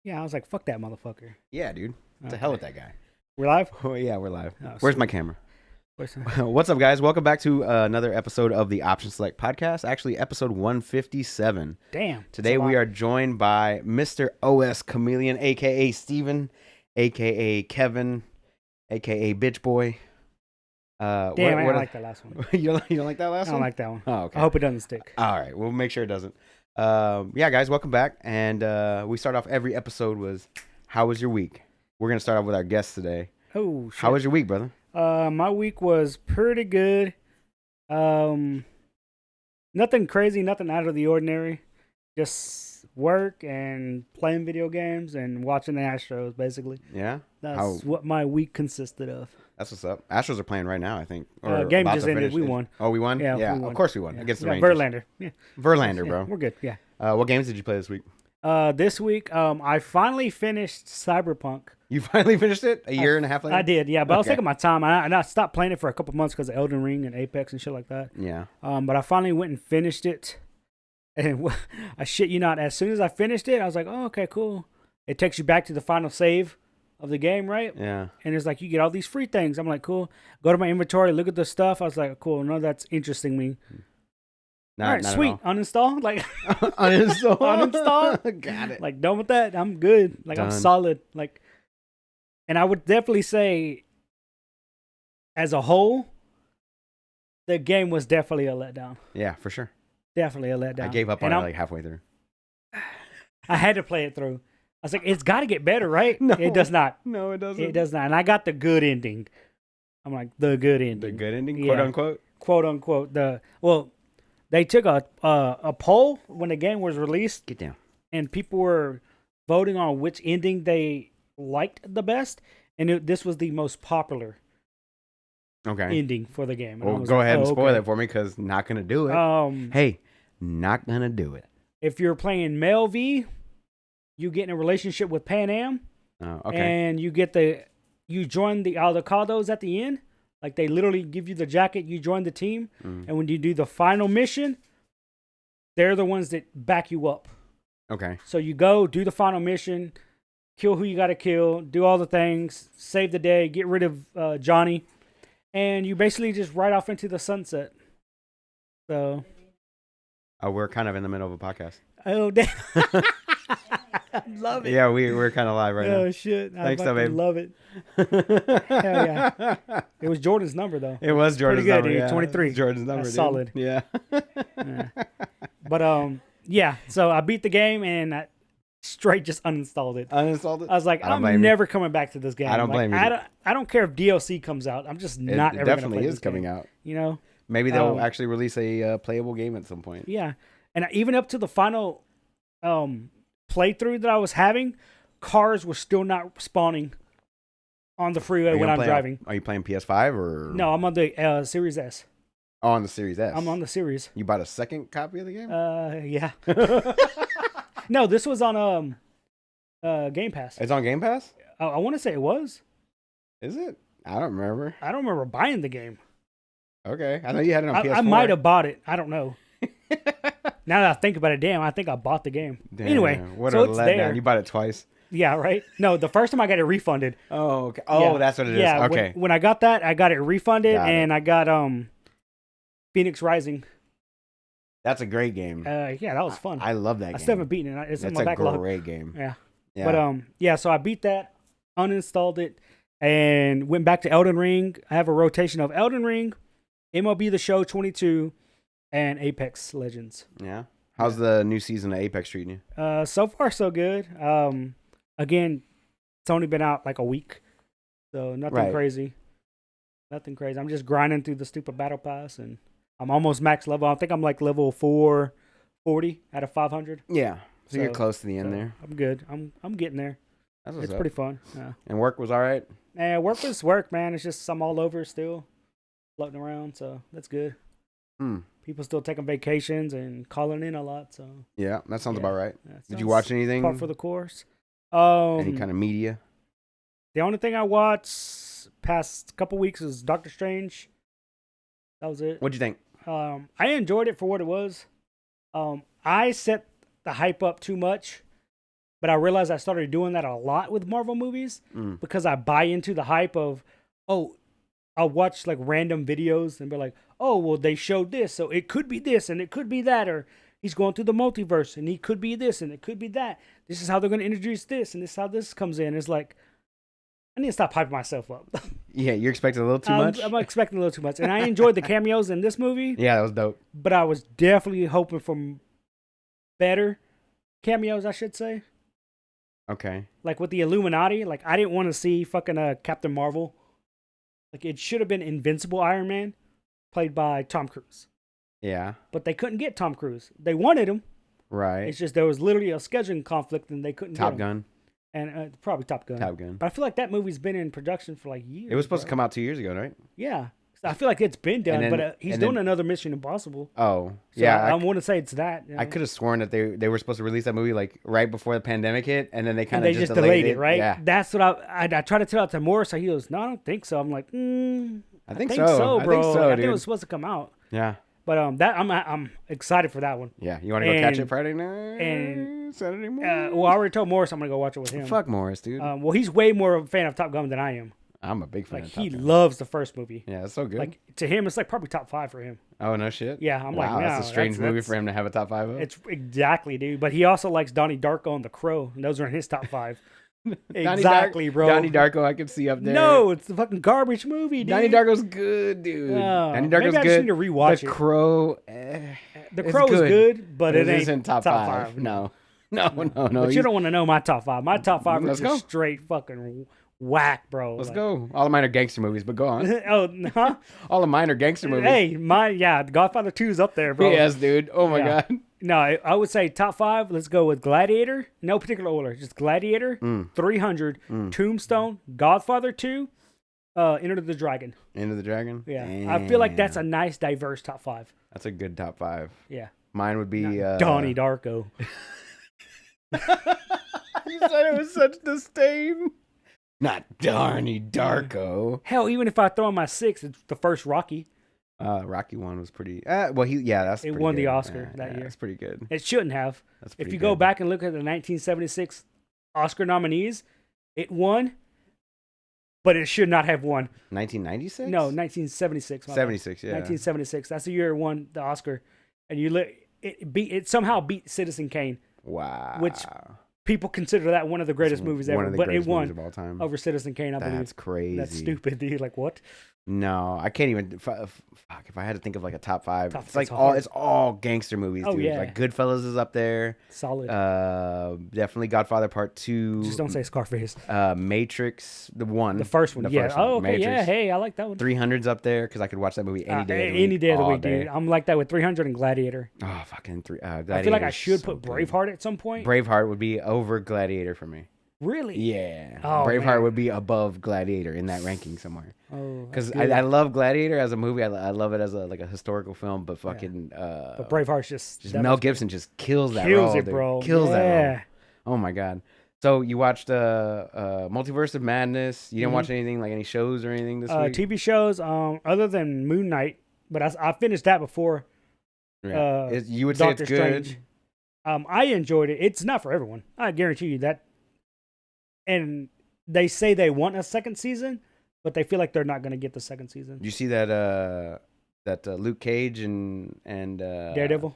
Yeah, I was like, fuck that motherfucker. Yeah, dude. To hell with that guy. We're live? Oh, yeah, we're live. Oh, Where's sweet. my camera? Where's What's up, guys? Welcome back to another episode of the Option Select podcast. Actually, episode 157. Damn. Today we are joined by Mr. OS Chameleon, a.k.a. Steven, a.k.a. Kevin, a.k.a. Bitch Boy. Damn, I don't like that last one. You don't like that last I one? don't like that one. Oh, okay. I hope it doesn't stick. All right, we'll make sure it doesn't. Yeah, guys, welcome back. And we start off every episode with, how was your week? We're going to start off with our guest today. Oh, shit. How was your week, brother? My week was pretty good. Nothing crazy, nothing out of the ordinary. Just work and playing video games and watching the Astros, basically. Yeah? That's what my week consisted of. That's what's up. Astros are playing right now, I think. Game just ended. We won. Oh, we won? Yeah, we of won. course we won. Yeah. Against the Yeah, Rangers. Verlander. Yeah. Verlander, bro. We're good, yeah. What games did you play this week? This week, I finally finished Cyberpunk. You finally finished it? A year and a half later? I did, yeah, but I was taking my time. I stopped playing it for a couple months because of Elden Ring and Apex and shit like that. Yeah. But I finally went and finished it. And I shit you not, as soon as I finished it, I was like, oh, okay, cool. It takes you back to the final save of the game, right? Yeah. And it's like, you get all these free things. I'm like, cool. Go to my inventory, look at the stuff. I was like, cool, no, that's interesting me. All right, sweet. Uninstall? Like, uninstall? Uninstall? Got it. Like, done with that. I'm good. Like, Done. I'm solid. Like, and I would definitely say, as a whole, the game was definitely a letdown. Yeah, for sure. Definitely a letdown. I gave up on it like halfway through. I had to play it through. I was like, it's got to get better, right? No. It does not. No, it doesn't. It does not. And I got the good ending. I'm like, the good ending. The good ending, Yeah. quote unquote? Quote unquote. They took a poll when the game was released. Get down. And people were voting on which ending they liked the best. And this was the most popular ending for the game. And Well, go ahead and spoil it for me because not going to do it. Hey, not going to do it. If you're playing Male V, you get in a relationship with Pan Am. Okay. And you join the Aldecados at the end. Like, they literally give you the jacket, you join the team. And when you do the final mission, they're the ones that back you up. Okay. So you go, do the final mission, kill who you got to kill, do all the things, save the day, get rid of Johnny. And you basically just ride off into the sunset. So. We're kind of in the middle of a podcast. Oh, damn. I love it. Yeah, we're kind of live right now. Oh, shit. Thanks, I babe. love it. Hell yeah. It was Jordan's number, though. It was Jordan's pretty good, number. dude. Yeah. 23. Jordan's number, That's dude. solid. Yeah. Yeah. But, yeah. So I beat the game and I straight just uninstalled it. Uninstalled it? I was like, I'm never coming back to this game. I don't blame you. I don't care if DLC comes out. I'm just not ever going to play this game. It definitely is coming out. You know? Maybe they'll actually release a playable game at some point. Yeah. And even up to the final playthrough that I was having, cars were still not spawning on the freeway when I'm driving. Are you playing PS5 or? No, I'm on the Series S. Oh, on the Series S. I'm on the Series. You bought a second copy of the game? Yeah. No, this was on Game Pass. It's on Game Pass? I want to say it was. Is it? I don't remember. I don't remember buying the game. Okay. I know you had it on PS4. I might have bought it. I don't know. Now that I think about it, damn, I think I bought the game. Damn, anyway, what so a it's letdown. there. You bought it twice. Yeah, right? No, the first time I got it refunded. Oh, okay. Oh, yeah. That's what it is. Yeah, okay. When I got that, I got it refunded, and I got Phoenix Rising. That's a great game. Yeah, that was fun. I love that game. I still haven't beaten it. It's in my backlog. That's a great game. Yeah. But yeah, so I beat that, uninstalled it, and went back to Elden Ring. I have a rotation of Elden Ring, MLB The Show 22, and Apex Legends. Yeah. How's the new season of Apex treating you? So far, so good. Again, it's only been out like a week, so nothing crazy. Nothing crazy. I'm just grinding through the stupid battle pass, and I'm almost max level. I think I'm like level 440 out of 500. Yeah. So you're close to the end there. I'm good. I'm getting there. It's pretty fun. Yeah. And work was all right? Work was work, man. It's just I'm all over still, floating around, so that's good. People still taking vacations and calling in a lot, so. Yeah, that sounds about right. Did you sounds watch anything? Part for the course. Any kind of media? The only thing I watched past couple weeks is Doctor Strange. That was it. What'd you think? I enjoyed it for what it was. I set the hype up too much But I realized I started doing that a lot with Marvel movies because I buy into the hype of, oh, I'll watch like random videos and be like, oh, well, they showed this, so it could be this and it could be that, or he's going through the multiverse and he could be this and it could be that. This is how they're going to introduce this and this is how this comes in. It's like, I need to stop hyping myself up. Yeah, you're expecting a little too much? I'm expecting a little too much. And I enjoyed the cameos in this movie. Yeah, that was dope. But I was definitely hoping for better cameos, I should say. Okay. Like with the Illuminati, like I didn't want to see fucking Captain Marvel. Like it should have been Invincible Iron Man, played by Tom Cruise. Yeah. But they couldn't get Tom Cruise. They wanted him. Right. It's just there was literally a scheduling conflict and they couldn't get him. Top Gun. And probably Top Gun. Top Gun. But I feel like that movie's been in production for like years. It was supposed to come out 2 years ago, right? Yeah. I feel like it's been done, but he's doing another Mission Impossible. Oh, so yeah. I want to say it's that. You know? I could have sworn that they were supposed to release that movie like right before the pandemic hit, and then they kind of just delayed it, right? Yeah. That's what I tried to tell it to Morris. So he goes, "No, I don't think so." I'm like, I think so, bro. I think so, I think dude. it was supposed to come out. Yeah. But that I'm excited for that one. Yeah. You want to go catch it Friday night and Saturday morning? Well, I already told Morris I'm gonna go watch it with him. Fuck Morris, dude. Well, he's way more of a fan of Top Gun than I am. I'm a big fan of Top Gun. He loves the first movie. Yeah, it's so good. Like to him, it's like probably top 5 for him. Oh no shit. Yeah, I'm wow, like, no, that's a strange movie for him to have a top 5 of. It's exactly, dude. But he also likes Donnie Darko and The Crow, and those are in his top 5. Exactly, bro. Donnie Darko, I can see up there. No, it's the fucking garbage movie, dude. Donnie Darko's good, dude. Donnie Darko's maybe I good. just need to rewatch The it. Crow. The Crow is good, but it ain't isn't top 5. No. But you don't want to know my top 5. My top 5 is just straight fucking whack, bro. Let's go. All of mine are gangster movies, but go on. Oh, huh? All of mine are gangster movies. Hey, Godfather 2 is up there, bro. Yes, dude. Oh my god. No, I would say top 5. Let's go with Gladiator. No particular order. Just Gladiator, 300, Tombstone, Godfather 2, Enter the Dragon. Enter the Dragon? Yeah. Damn. I feel like that's a nice, diverse top 5. That's a good top 5. Yeah. Mine would be... Donnie Darko. You said it with such disdain. Not Donnie Darko. Hell, even if I throw in my 6, it's the first Rocky. Rocky 1 was pretty. It won the Oscar that year. That's pretty good. It shouldn't have. If you go back and look at the 1976 Oscar nominees, it won, but it should not have won. 1996? No, 1976. 76, yeah. 1976. That's the year it won the Oscar, and it somehow beat Citizen Kane. Wow. Which people consider that one of the greatest movies ever, but it won of all time. over Citizen Kane. I believe. That's crazy. That's stupid, dude. Like what? No, I can't even. Fuck, if I had to think of like a top 5, it's like hard. it's all gangster movies, dude. Yeah. Like Goodfellas is up there. Solid. Definitely Godfather Part 2. Just don't say Scarface. Matrix, the first one. Yeah. Oh, okay. Matrix. Yeah. Hey, I like that one. 300's up there because I could watch that movie any day. Any day of the week, dude. I'm like that with 300 and Gladiator. Oh, fucking Gladiator. I feel like I should put Braveheart at some point. Braveheart would be over Gladiator for me. Really? Yeah. Oh, Braveheart would be above Gladiator in that ranking somewhere. Oh, because I love Gladiator as a movie. I love it as a historical film, but fucking. But Braveheart's just Mel Gibson just kills that role. Kills it, bro. Kills that role. Oh my god. So you watched Multiverse of Madness. You didn't watch anything like any shows or anything this week? TV shows, other than Moon Knight, but I finished that before. Yeah. You would say Doctor it's good. Strange. I enjoyed it. It's not for everyone. I guarantee you that. And they say they want a second season, but they feel like they're not going to get the second season. You see that Luke Cage and Daredevil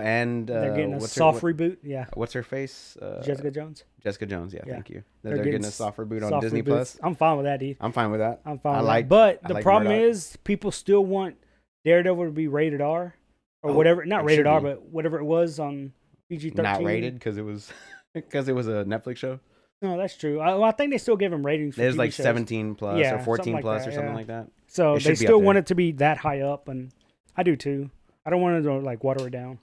and they're getting a soft reboot. Yeah. What's her face? Jessica Jones. Jessica Jones. Yeah. Thank you. They're getting a soft reboot on Disney Plus. I'm fine with that, dude. I'm fine with that. I'm fine with that. But the problem is people still want Daredevil to be rated R or whatever. Not rated R, but whatever it was on PG-13. Not rated because it was a Netflix show. No, that's true. I think they still give him ratings for There's TV like shows. 17 plus or 14 plus or something like that. So they still want it to be that high up, and I do too. I don't want to like water it down.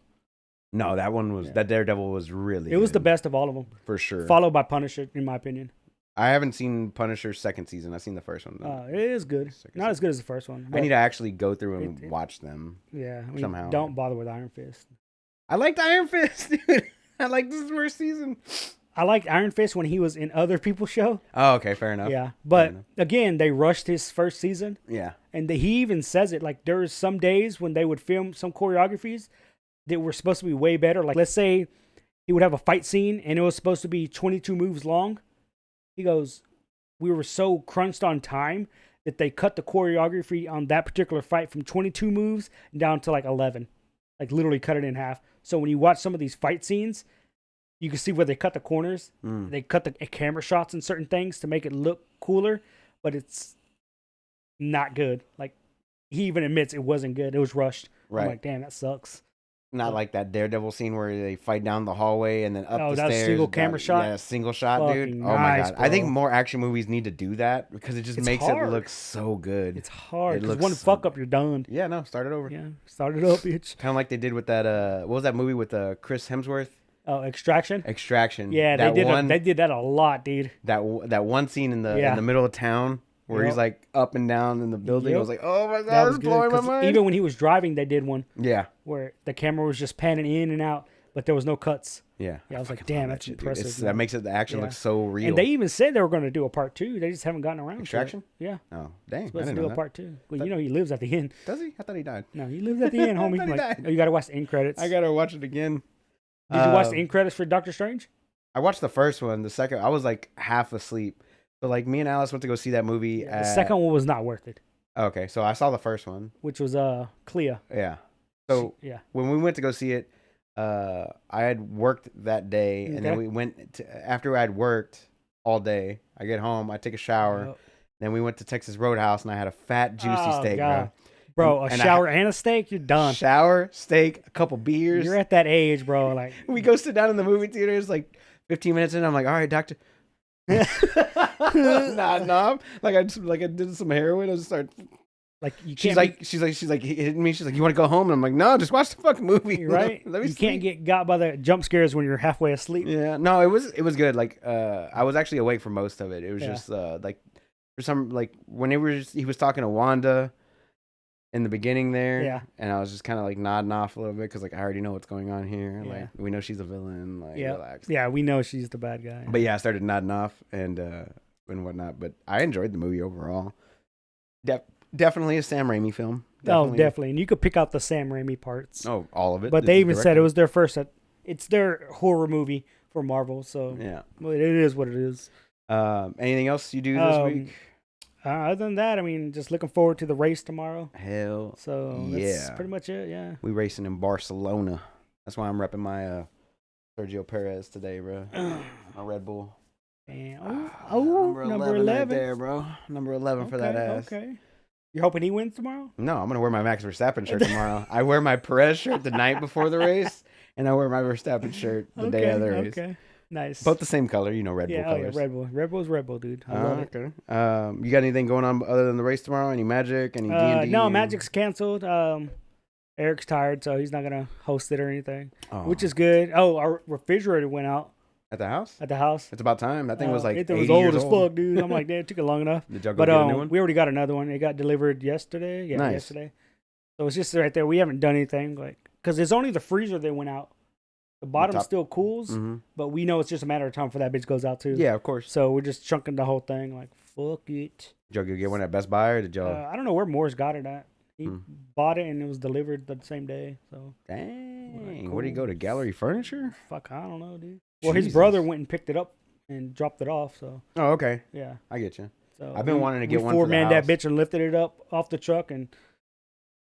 No, that one was that Daredevil was really. It was the best of all of them for sure. Followed by Punisher, in my opinion. I haven't seen Punisher's second season. I've seen the first one. It is good. Not as good as the first one. I need to actually go through and watch them. Yeah, somehow. Don't bother with Iron Fist. I liked Iron Fist, dude. I liked this first season. I liked Iron Fist when he was in other people's show. Oh, okay, fair enough. Yeah, but again, they rushed his first season. Yeah, and he even says it. Like there was some days when they would film some choreographies that were supposed to be way better. Like let's say he would have a fight scene, and it was supposed to be 22 moves long. He goes, we were so crunched on time that they cut the choreography on that particular fight from 22 moves down to like 11. Like literally cut it in half. So when you watch some of these fight scenes, you can see where they cut the corners. They cut the camera shots and certain things to make it look cooler, but it's not good. Like, he even admits it wasn't good. It was rushed. Right. I'm like, damn, that sucks. Not like that Daredevil scene where they fight down the hallway and then up the stairs. That single camera shot? Yeah, single shot, dude. Fucking Oh my nice, God. bro. I think more action movies need to do that because it just makes it look so good. It's hard. Because looks one so fuck up, you're done. Yeah, no, start it over. Yeah, start it up, bitch. Kind of like they did with that, what was that movie with Chris Hemsworth? Oh, Extraction? Extraction. Yeah, they did that a lot, dude. That one scene in the middle of town where he's like up and down in the building. I was like, oh my God, it's blowing my mind. Even when he was driving, they did one. Yeah. Where the camera was just panning in and out, but there was no cuts. Yeah. I was like, damn, that's impressive. That makes the action look so real. And they even said they were going to do a part 2. They just haven't gotten around Extraction? to it. Yeah. Oh, dang. Supposed to do a part 2. Well, you know he lives at the end. Does he? I thought he died. No, he lives at the end, homie. I thought he died. Oh, you got to watch the end credits. I got to watch it again. Did you watch the end credits for Doctor Strange? I watched the first one. The second, I was like half asleep. So like me and Alice went to go see that movie. The second one was not worth it. Okay, so I saw the first one, which was Clea. Yeah. So when we went to go see it, I had worked that day, and then we went after I had worked all day. I get home, I take a shower, then we went to Texas Roadhouse, and I had a fat juicy steak, bro. A shower and a steak, you're done. Shower, steak, a couple beers. You're at that age, bro. Like we go sit down in the movie theaters, like 15 minutes in. I'm like, all right, doctor. nah. Like I did some heroin. I just start. Like you she's can't. Like hitting me. She's like, you want to go home? And I'm like, no, just watch the fucking movie. Right? You can't get got by the jump scares when you're halfway asleep. Yeah. No, it was good. Like I was actually awake for most of it. It was just like for some like when he was talking to Wanda in the beginning there. Yeah. And I was just kind of like nodding off a little bit because like I already know what's going on here. Yeah. Like we know she's a villain. Like relax. Yeah, we know she's the bad guy. But yeah, I started nodding off and whatnot. But I enjoyed the movie overall. Definitely a Sam Raimi film. Definitely. And you could pick out the Sam Raimi parts. Oh, all of it. But they even said it was their first. It's their horror movie for Marvel. So yeah, well, it is what it is. Anything else you do this week? Other than that, I mean, just looking forward to the race tomorrow. Hell, so that's pretty much it. Yeah, we racing in Barcelona. That's why I'm repping my Sergio Perez today, bro. My Red Bull. And, number 11 right there, bro. Number 11 for that ass. Okay. You're hoping he wins tomorrow? No, I'm gonna wear my Max Verstappen shirt tomorrow. I wear my Perez shirt the night before the race, and I wear my Verstappen shirt the day of the race. Okay. Nice. Both the same color, Red Bull colors. Yeah, Red Bull. Red Bull's Red Bull, dude. I love it. Okay. You got anything going on other than the race tomorrow? Any magic? Any D&D? No, Magic's canceled. Eric's tired, so he's not gonna host it or anything, which is good. Oh, our refrigerator went out. At the house? At the house. It's about time. That thing was like it was old as fuck, dude. I'm like, damn, it took it long enough. Did y'all go get a new one? We already got another one. It got delivered yesterday. Yeah, nice. Yesterday. So it's just right there. We haven't done anything, because it's only the freezer that went out. The bottom still cools, but we know it's just a matter of time before that bitch goes out too. Yeah, of course. So we're just chunking the whole thing. Like, fuck it. Did y'all get one at Best Buy or did y'all? I don't know where Moore's got it at. He bought it and it was delivered the same day. So dang, cool. Where do you go to? Gallery Furniture? Fuck, I don't know, dude. Well, his brother went and picked it up and dropped it off. So. Oh, okay. Yeah, I get you. So I've been wanting to get one. Four-man that bitch and lifted it up off the truck and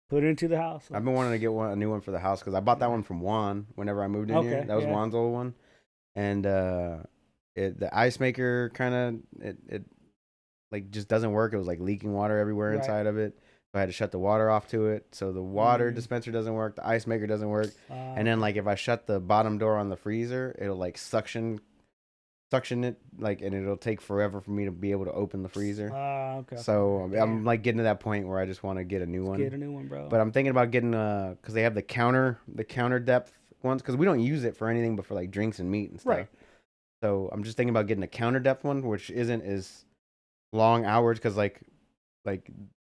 put it into the house. I've been wanting to get a new one for the house because I bought that one from Juan whenever I moved in here. That was Juan's old one, and the ice maker kind of it like just doesn't work. It was like leaking water everywhere inside of it. So I had to shut the water off to it. So the water dispenser doesn't work. The ice maker doesn't work. And then like if I shut the bottom door on the freezer, it'll like suction it like, and it'll take forever for me to be able to open the freezer. Okay. So I'm like getting to that point where I just want to get a new one. Get a new one, bro. But I'm thinking about getting because they have the counter depth ones because we don't use it for anything but for like drinks and meat and stuff. Right. So I'm just thinking about getting a counter depth one, which isn't as long hours because like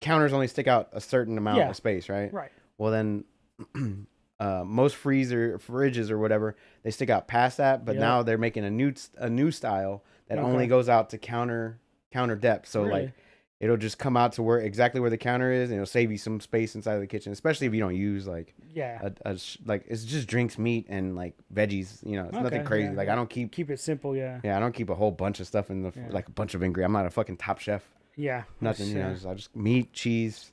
counters only stick out a certain amount of space, right? Right. Well, then most fridges or whatever, they stick out past that, but now they're making a new style that only goes out to counter depth. So like it'll just come out to exactly where the counter is, and it'll save you some space inside of the kitchen, especially if you don't use like like it's just drinks, meat, and like veggies. You know, it's nothing crazy. Like I don't keep it simple. Yeah. Yeah, I don't keep a whole bunch of stuff in the like a bunch of ingredients. I'm not a fucking Top Chef. Yeah. Nothing. You know, I just meat, cheese,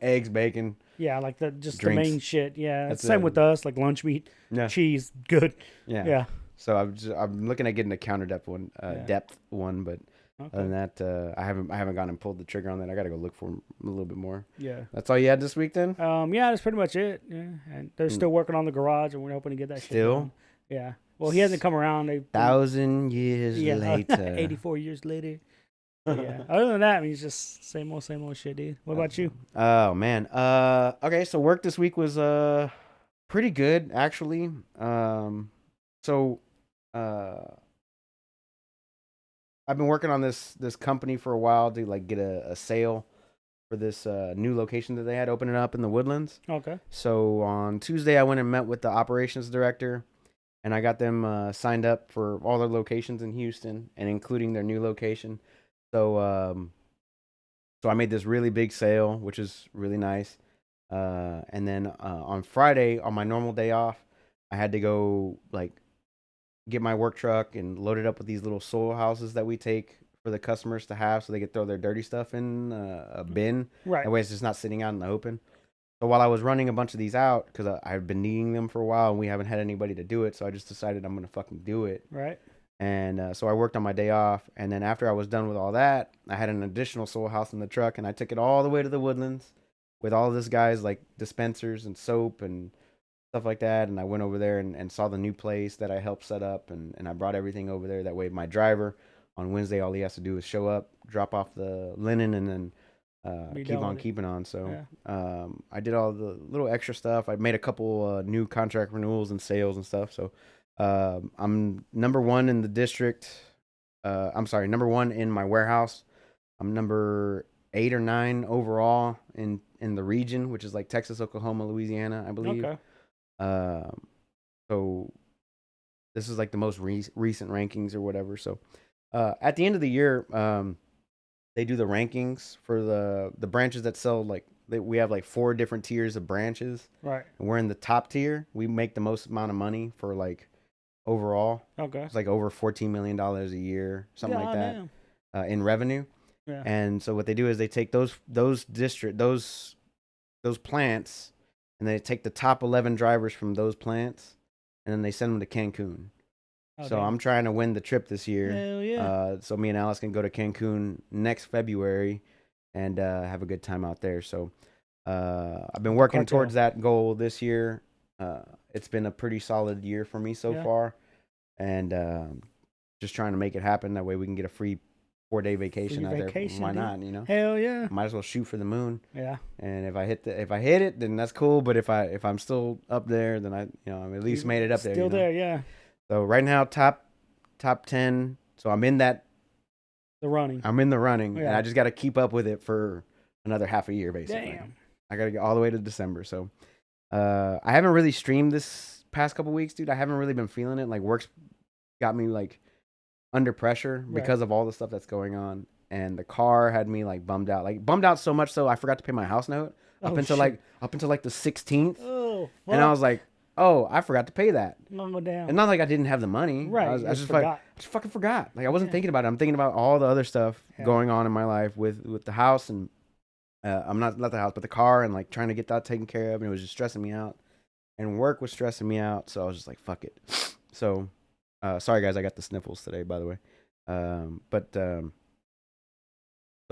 eggs, bacon. Yeah, like drinks. The main shit. Yeah, it's same with us. Like lunch meat, cheese, good. Yeah. So I'm looking at getting a counter depth one, but other than that, I haven't gone and pulled the trigger on that. I got to go look for them a little bit more. Yeah. That's all you had this week then? Yeah, that's pretty much it. Yeah, and they're still working on the garage, and we're hoping to get that still? Shit done. Yeah. Well, he hasn't come around. 1,000 years later. 84 years later. Yeah. Other than that, I mean, it's just same old shit, dude. What about you? Oh man. Okay. So work this week was pretty good actually. I've been working on this company for a while to like get a sale for this new location that they had opening up in the Woodlands. Okay. So on Tuesday, I went and met with the operations director, and I got them signed up for all their locations in Houston, and including their new location. So I made this really big sale, which is really nice. And then on Friday, on my normal day off, I had to go like get my work truck and load it up with these little soil houses that we take for the customers to have, so they could throw their dirty stuff in a bin. Right. That way it's just not sitting out in the open. So while I was running a bunch of these out, because I've been needing them for a while and we haven't had anybody to do it, so I just decided I'm going to fucking do it. Right. And so I worked on my day off, and then after I was done with all that, I had an additional soil house in the truck, and I took it all the way to the Woodlands with all this guys like dispensers and soap and stuff like that. And I went over there and saw the new place that I helped set up, and I brought everything over there. That way my driver on Wednesday, all he has to do is show up, drop off the linen, and then keep on keeping on. So I did all the little extra stuff. I made a couple new contract renewals and sales and stuff. So I'm number one in the district. Number one in my warehouse. I'm number 8 or 9 overall in the region, which is like Texas, Oklahoma, Louisiana, I believe. Okay. So this is like the most recent rankings or whatever. So at the end of the year, they do the rankings for the branches that sell like we have like 4 different tiers of branches. Right. And we're in the top tier. We make the most amount of money for like overall. Okay. It's like over $14 million a year, something like that, in revenue. Yeah. And so what they do is they take those plants, and they take the top 11 drivers from those plants, and then they send them to Cancun. So I'm trying to win the trip this year. Hell yeah. So me and Alice can go to Cancun next February and have a good time out there. So I've been working towards that goal this year. It's been a pretty solid year for me so far, and just trying to make it happen. That way we can get a free 4-day vacation out there. Why not? You know? Hell yeah. Might as well shoot for the moon. Yeah. And if I hit it, then that's cool. But if I'm still up there, then I'm at least made it up there. Still there, yeah. So right now, top 10. So I'm in that. I'm in the running, and I just got to keep up with it for another half a year, basically. Damn. I got to get all the way to December. So I haven't really streamed this past couple weeks, dude. I haven't really been feeling it. Like work's got me like under pressure because of all the stuff that's going on, and the car had me like bummed out so much so I forgot to pay my house note up until the 16th. Oh, fuck. And I was like, oh, I forgot to pay that. No, damn. And not like I didn't have the money. Right. I just fucking forgot. Like I wasn't thinking about it. I'm thinking about all the other stuff going on in my life with the house, and I'm not the house, but the car, and like trying to get that taken care of, and it was just stressing me out. And work was stressing me out, so I was just like, fuck it. So sorry guys, I got the sniffles today, by the way.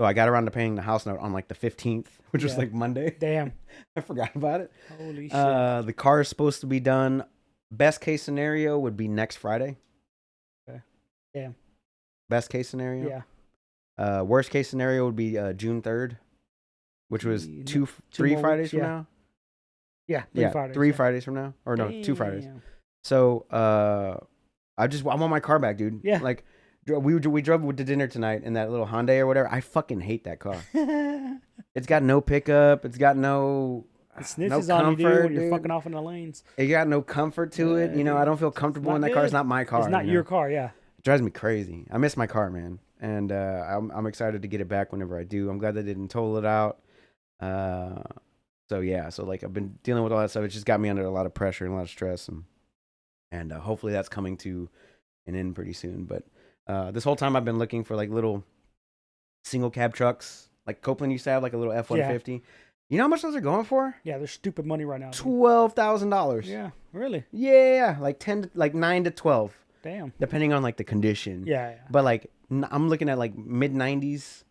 So I got around to paying the house note on like the 15th, which was like Monday. Damn. I forgot about it. Holy shit. The car is supposed to be done. Best case scenario would be next Friday. Okay. Damn. Best case scenario. Yeah. Worst case scenario would be June 3rd, which was 3 Fridays from now. Yeah, 3 Fridays. 3 Fridays from now. Or no, 2 Fridays. So I want my car back, dude. Yeah. Like we drove to dinner tonight in that little Hyundai or whatever. I fucking hate that car. It's got no pickup. It's got no snitches on you, dude, when you're fucking off in the lanes. It got no comfort to it. You know, I don't feel comfortable in that car. It's not my car. It's not your car, yeah. It drives me crazy. I miss my car, man. and I'm excited to get it back whenever I do. I'm glad they didn't total it out. So yeah, so like I've been dealing with all that stuff. It just got me under a lot of pressure and a lot of stress, and hopefully that's coming to an end pretty soon. But this whole time I've been looking for like little single cab trucks, like Copeland used to have, like a little F-150. Yeah. You know how much those are going for? Yeah, they're stupid money right now. $12,000. Yeah, really? Yeah, like 9 to 12. Damn. Depending on like the condition. Yeah. But like I'm looking at like mid 90s,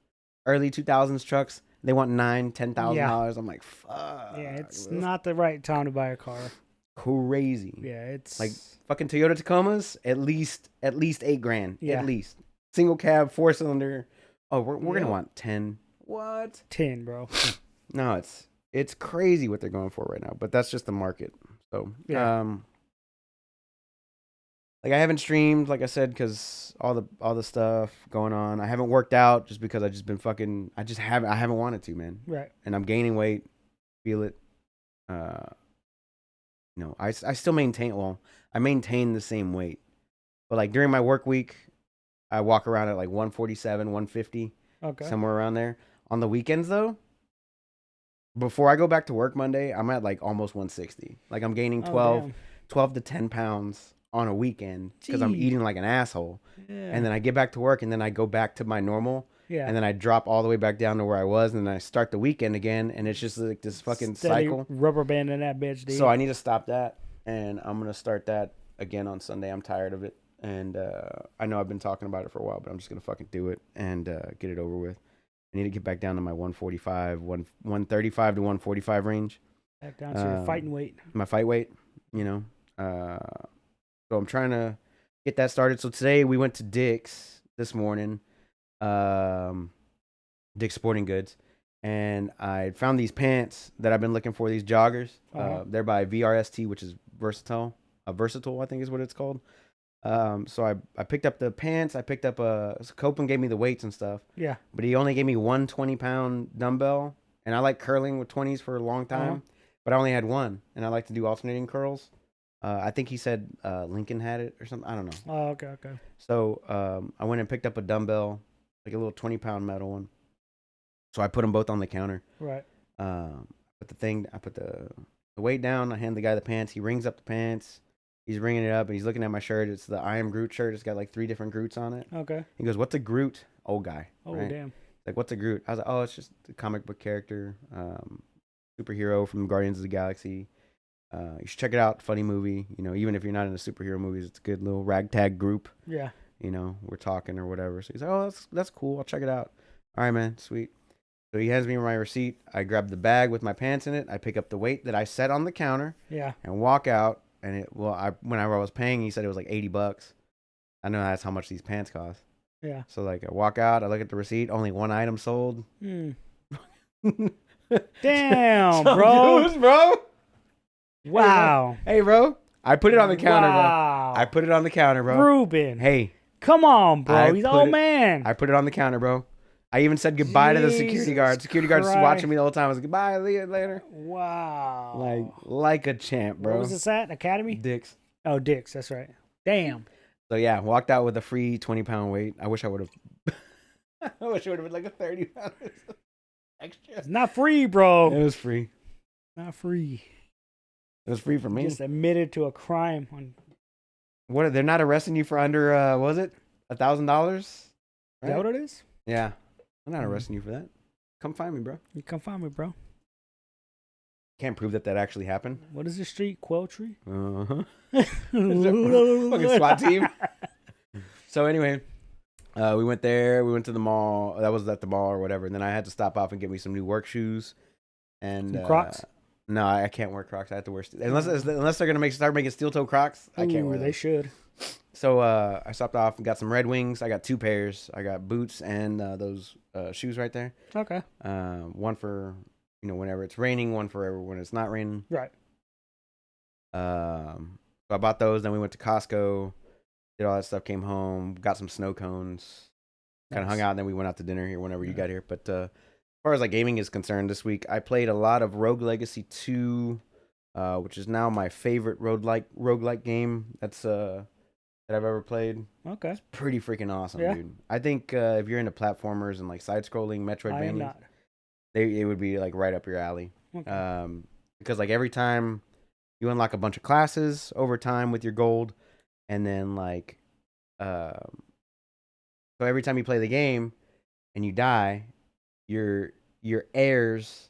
early 2000s trucks. They want $10,000. Yeah. I'm like, fuck. Yeah, it's not the right time to buy a car. Crazy. Yeah, it's like fucking Toyota Tacomas. At least $8,000. Yeah. At least single cab, 4-cylinder. Oh, we're gonna want 10. What? 10, bro. No, it's crazy what they're going for right now, but that's just the market. So, yeah. Like I haven't streamed, like I said, because all the stuff going on. I haven't worked out just because I haven't wanted to, man. Right. And I'm gaining weight, feel it. I still I maintain the same weight, but like during my work week, I walk around at like 147, 150, somewhere around there. On the weekends though, before I go back to work Monday, I'm at like almost 160. Like I'm gaining 12 to 10 pounds on a weekend because I'm eating like an asshole. Yeah. And then I get back to work and then I go back to my normal. Yeah. And then I drop all the way back down to where I was and then I start the weekend again and it's just like this fucking cycle. Rubber banding that bitch, dude. So I need to stop that and I'm going to start that again on Sunday. I'm tired of it. And I know I've been talking about it for a while, but I'm just going to fucking do it and get it over with. I need to get back down to my 135 to 145 range. Back down to your fighting weight. My fight weight, So I'm trying to get that started. So today we went to Dick's this morning, Dick's Sporting Goods, and I found these pants that I've been looking for, these joggers. They're by VRST, which is Versatile, I think is what it's called. So I picked up the pants. I picked up Copeland gave me the weights and stuff. Yeah. But he only gave me one 20-pound dumbbell, and I like curling with 20s for a long time, but I only had one, and I like to do alternating curls. I think he said Lincoln had it or something. I don't know. Oh, okay. So I went and picked up a dumbbell, like a little 20-pound metal one. So I put them both on the counter. Right. I put the weight down. I hand the guy the pants. He rings up the pants. He's ringing it up and he's looking at my shirt. It's the I Am Groot shirt. It's got like 3 different Groots on it. Okay. He goes, "What's a Groot?" Old guy. Oh, right? Damn. Like, "What's a Groot?" I was like, "Oh, it's just a comic book character, superhero from Guardians of the Galaxy. You should check it out. Funny movie. Even if you're not into superhero movies, it's a good little ragtag group. Yeah. We're talking or whatever." So he's like, "Oh, that's cool. I'll check it out." All right, man. Sweet. So he hands me my receipt. I grab the bag with my pants in it. I pick up the weight that I set on the counter. Yeah. And walk out. And when I was paying, he said it was like $80. I know that's how much these pants cost. Yeah. So like I walk out, I look at the receipt, only one item sold. Damn, bro. Wow. Hey, bro. I put it on the counter, bro. I put it on the counter, bro. Ruben. Hey. Come on, bro. He's old man. I put it on the counter, bro. I even said goodbye to the security guard. Security guard's watching me the whole time. I was like, "Goodbye, later." Wow. Like a champ, bro. Where was this at? Academy? Dick's. Oh, Dick's. That's right. Damn. So yeah, walked out with a free 20-pound weight. I wish I would have. I wish it would have been like a 30-pound extra. It's not free, bro. It was free. Not free. It was free for me. Just admitted to a crime. What? They're not arresting you for under? Was it $1,000? Is that what it is? Yeah. I'm not arresting you for that. Come find me, bro. You come find me, bro. Can't prove that actually happened. What is this street? Quelltree? Uh-huh. Fucking SWAT team. So anyway, we went there. We went to the mall. That was at the mall or whatever. And then I had to stop off and get me some new work shoes. And some Crocs? No, I can't wear Crocs. I have to wear unless they're gonna start making steel toe Crocs. I can't wear them. They should. So I stopped off and got some Red Wings. I got 2 pairs. I got boots and those shoes right there. Okay. One for whenever it's raining. One for when it's not raining. Right. So I bought those. Then we went to Costco, did all that stuff. Came home, got some snow cones. Kind of hung out. And then we went out to dinner here whenever you got here. But as far as like gaming is concerned, this week I played a lot of Rogue Legacy 2, which is now my favorite roguelike game. That's that I've ever played. Okay. It's pretty freaking awesome, dude. I think if you're into platformers and like side-scrolling Metroidvania, it would be like right up your alley. Okay. Because like every time you unlock a bunch of classes over time with your gold, and then like, so every time you play the game and you die, your heirs,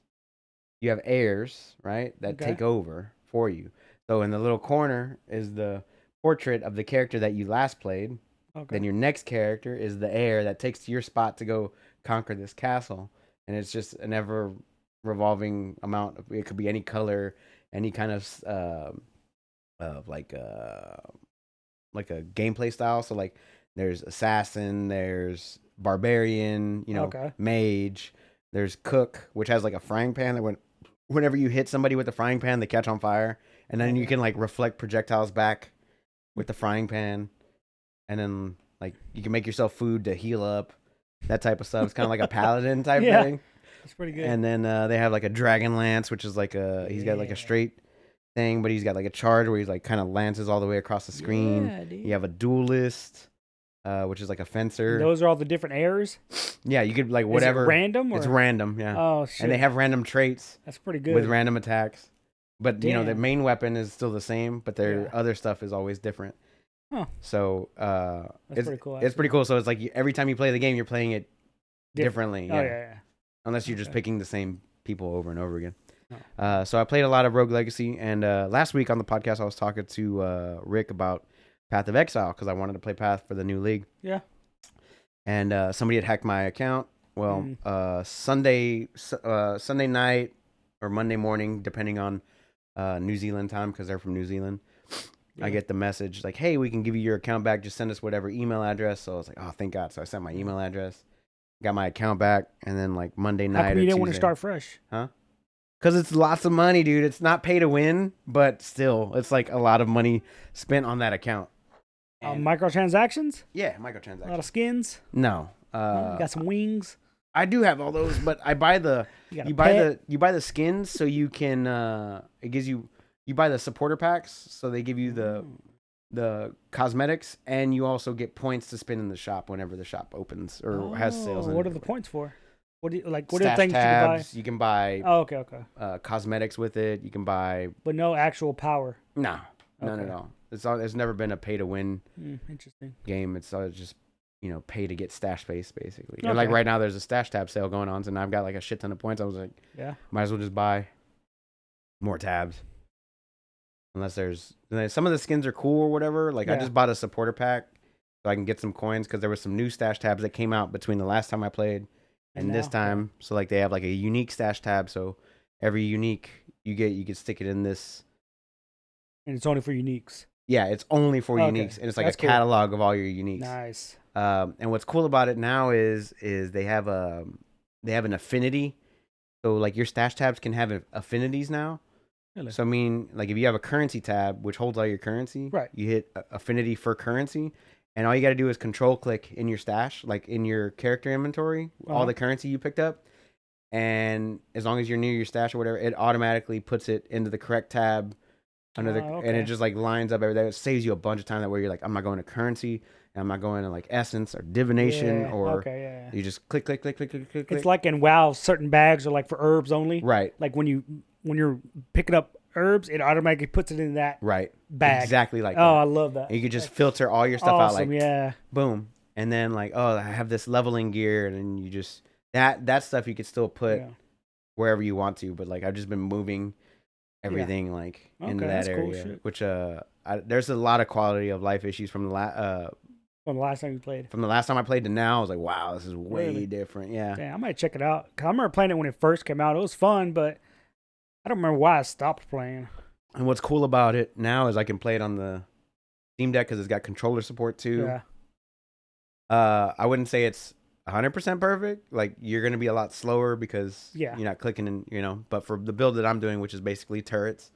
you have heirs, right, that take over for you. So in the little corner is the portrait of the character that you last played. Okay. Then your next character is the heir that takes your spot to go conquer this castle, and it's just an ever revolving amount. It could be any color, any kind of like a gameplay style. So like there's assassin, there's barbarian, mage. There's cook, which has like a frying pan that whenever you hit somebody with the frying pan, they catch on fire, and then you can like reflect projectiles back with the frying pan, and then like you can make yourself food to heal up, that type of stuff. It's kind of like a paladin type thing. That's pretty good. And then they have like a dragon lance, which is like he's got like a straight thing, but he's got like a charge where he's like kind of lances all the way across the screen. Yeah, dude. You have a duelist, which is like a fencer. And those are all the different heirs? Yeah, you could like whatever. Is it random? It's random, yeah. Oh, shit. And they have random traits. That's pretty good. With random attacks. But, the main weapon is still the same, but their other stuff is always different. Huh. So, that's pretty cool. It's pretty cool. So it's like every time you play the game, you're playing it differently. Oh, yeah. Unless you're just picking the same people over and over again. Oh. So I played a lot of Rogue Legacy, and last week on the podcast, I was talking to Rick about Path of Exile because I wanted to play Path for the new league. Yeah. And somebody had hacked my account. Well, Sunday night or Monday morning, depending on New Zealand time, because they're from New Zealand. Yeah. I get the message like, "Hey, we can give you your account back. Just send us whatever email address." So I was like, "Oh, thank God!" So I sent my email address, got my account back, and then like Monday night. How come you didn't want to start fresh? Huh? Because it's lots of money, dude. It's not pay to win, but still, it's like a lot of money spent on that account. Microtransactions? Yeah, microtransactions. A lot of skins? No. You got some wings? I do have all those, but I buy you buy the skins so you can it gives you buy the supporter packs, so they give you the cosmetics, and you also get points to spend in the shop whenever the shop opens or has sales. What are the points for? What do you like? What Stash are the things tabs, you can buy? Oh, okay. Cosmetics with it. You can buy, but no actual power. No, none at all. It's never been a pay to win interesting game. It's just pay to get stash space basically. Okay. And like right now, there's a stash tab sale going on, so now I've got like a shit ton of points. I was like, might as well just buy more tabs. Unless there's some of the skins are cool or whatever. Like I just bought a supporter pack so I can get some coins because there was some new stash tabs that came out between the last time I played and this time. So like they have like a unique stash tab. So every unique you can stick it in this. And it's only for uniques. Yeah, it's only for uniques, and it's like a catalog of all your uniques. Nice. And what's cool about it now is they have an affinity. So like your stash tabs can have affinities now. Really? So I mean, like if you have a currency tab which holds all your currency, right? You hit affinity for currency, and all you got to do is control click in your stash, like in your character inventory, all the currency you picked up, and as long as you're near your stash or whatever, it automatically puts it into the correct tab. And it just like lines up everything. It saves you a bunch of time that where you're like, I'm not going to currency, and I'm not going to like essence or divination you just click. It's like in WoW, certain bags are like for herbs only. Right. Like when you're picking up herbs, it automatically puts it in that bag. Exactly like that. Oh, I love that. And you can just filter all your stuff out like boom. And then like, I have this leveling gear, and then you just that stuff you could still put wherever you want to, but like I've just been moving everything like into that area, cool which there's a lot of quality of life issues from the last time you played. From the last time I played to now, I was like, wow, this is way different. Yeah. Damn, I might check it out. 'Cause I remember playing it when it first came out. It was fun, but I don't remember why I stopped playing. And what's cool about it now is I can play it on the Steam Deck because it's got controller support too. Yeah. I wouldn't say it's 100% perfect. Like you're gonna be a lot slower because you're not clicking and but for the build that I'm doing, which is basically turrets,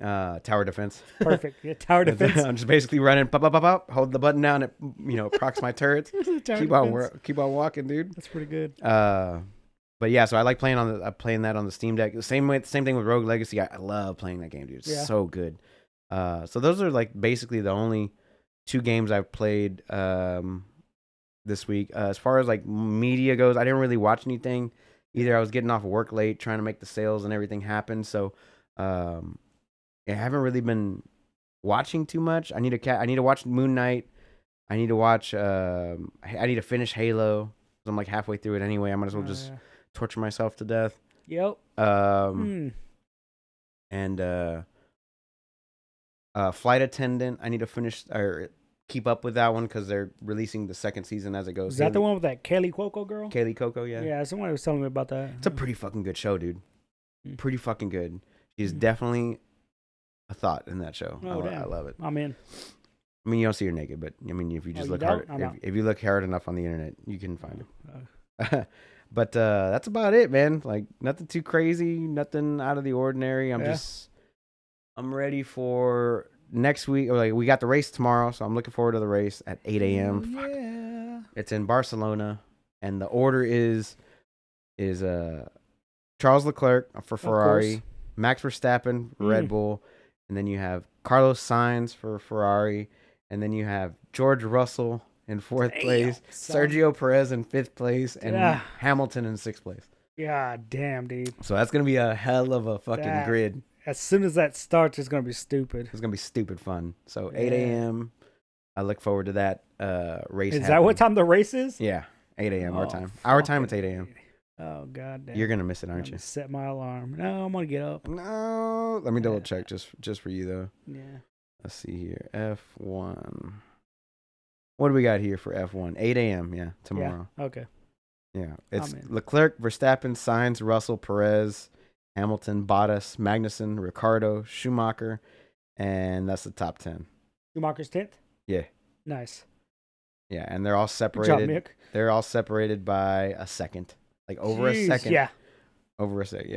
tower defense, perfect. Yeah, tower defense. I'm just basically running, pop, hold the button down, it procs my turrets. keep on walking, dude. That's pretty good. But yeah, so I like playing that on the Steam Deck. Same thing with Rogue Legacy. I love playing that game, dude. It's so good. So those are like basically the only 2 games I've played this week. As far as like media goes, I didn't really watch anything. Either I was getting off of work late, trying to make the sales and everything happen. So, I haven't really been watching too much. I need to watch Moon Knight. I need to watch. I need to finish Halo. I'm like halfway through it anyway. I might as well just torture myself to death. Yep. And Flight Attendant. I need to finish or keep up with that one because they're releasing the second season as it goes. Is that the one with that Kaylee Cuoco girl? Kaylee Cuoco, yeah. Yeah, someone was telling me about that. It's a pretty fucking good show, dude. Pretty fucking good. She's definitely a thought in that show. Oh, I love it. I'm in. I mean, you don't see her naked, but I mean, if you just look hard, if you look hard enough on the internet, you can find it. But that's about it, man. Like nothing too crazy, nothing out of the ordinary. I'm ready for next week. Or like we got the race tomorrow, so I'm looking forward to the race at 8 a.m. Yeah. It's in Barcelona, and the order is Charles Leclerc for Ferrari, Max Verstappen, Red Bull, and then you have Carlos Sainz for Ferrari. And then you have George Russell in 4th place, Sergio Perez in 5th place, and Hamilton in 6th place. God damn, dude. So that's going to be a hell of a fucking grid. As soon as that starts, it's going to be stupid. It's going to be stupid fun. So 8 a.m., I look forward to that race. Is that what time the race is? Yeah, 8 a.m. our time. Our time, it's 8 a.m. Oh, God damn. You're going to miss it, aren't you? Set my alarm. No, I'm going to get up. No. Let me double check just for you, though. Yeah. Let's see here. F1. What do we got here for F1? 8 a.m. Yeah, tomorrow. Yeah. Okay. Yeah. It's Leclerc, Verstappen, Sainz, Russell, Perez, Hamilton, Bottas, Magnussen, Ricciardo, Schumacher, and that's the top 10. Schumacher's 10th? Yeah. Nice. Yeah, and they're all separated. Good job, Mick. They're all separated by a second. Like over a second. Yeah. Over a second,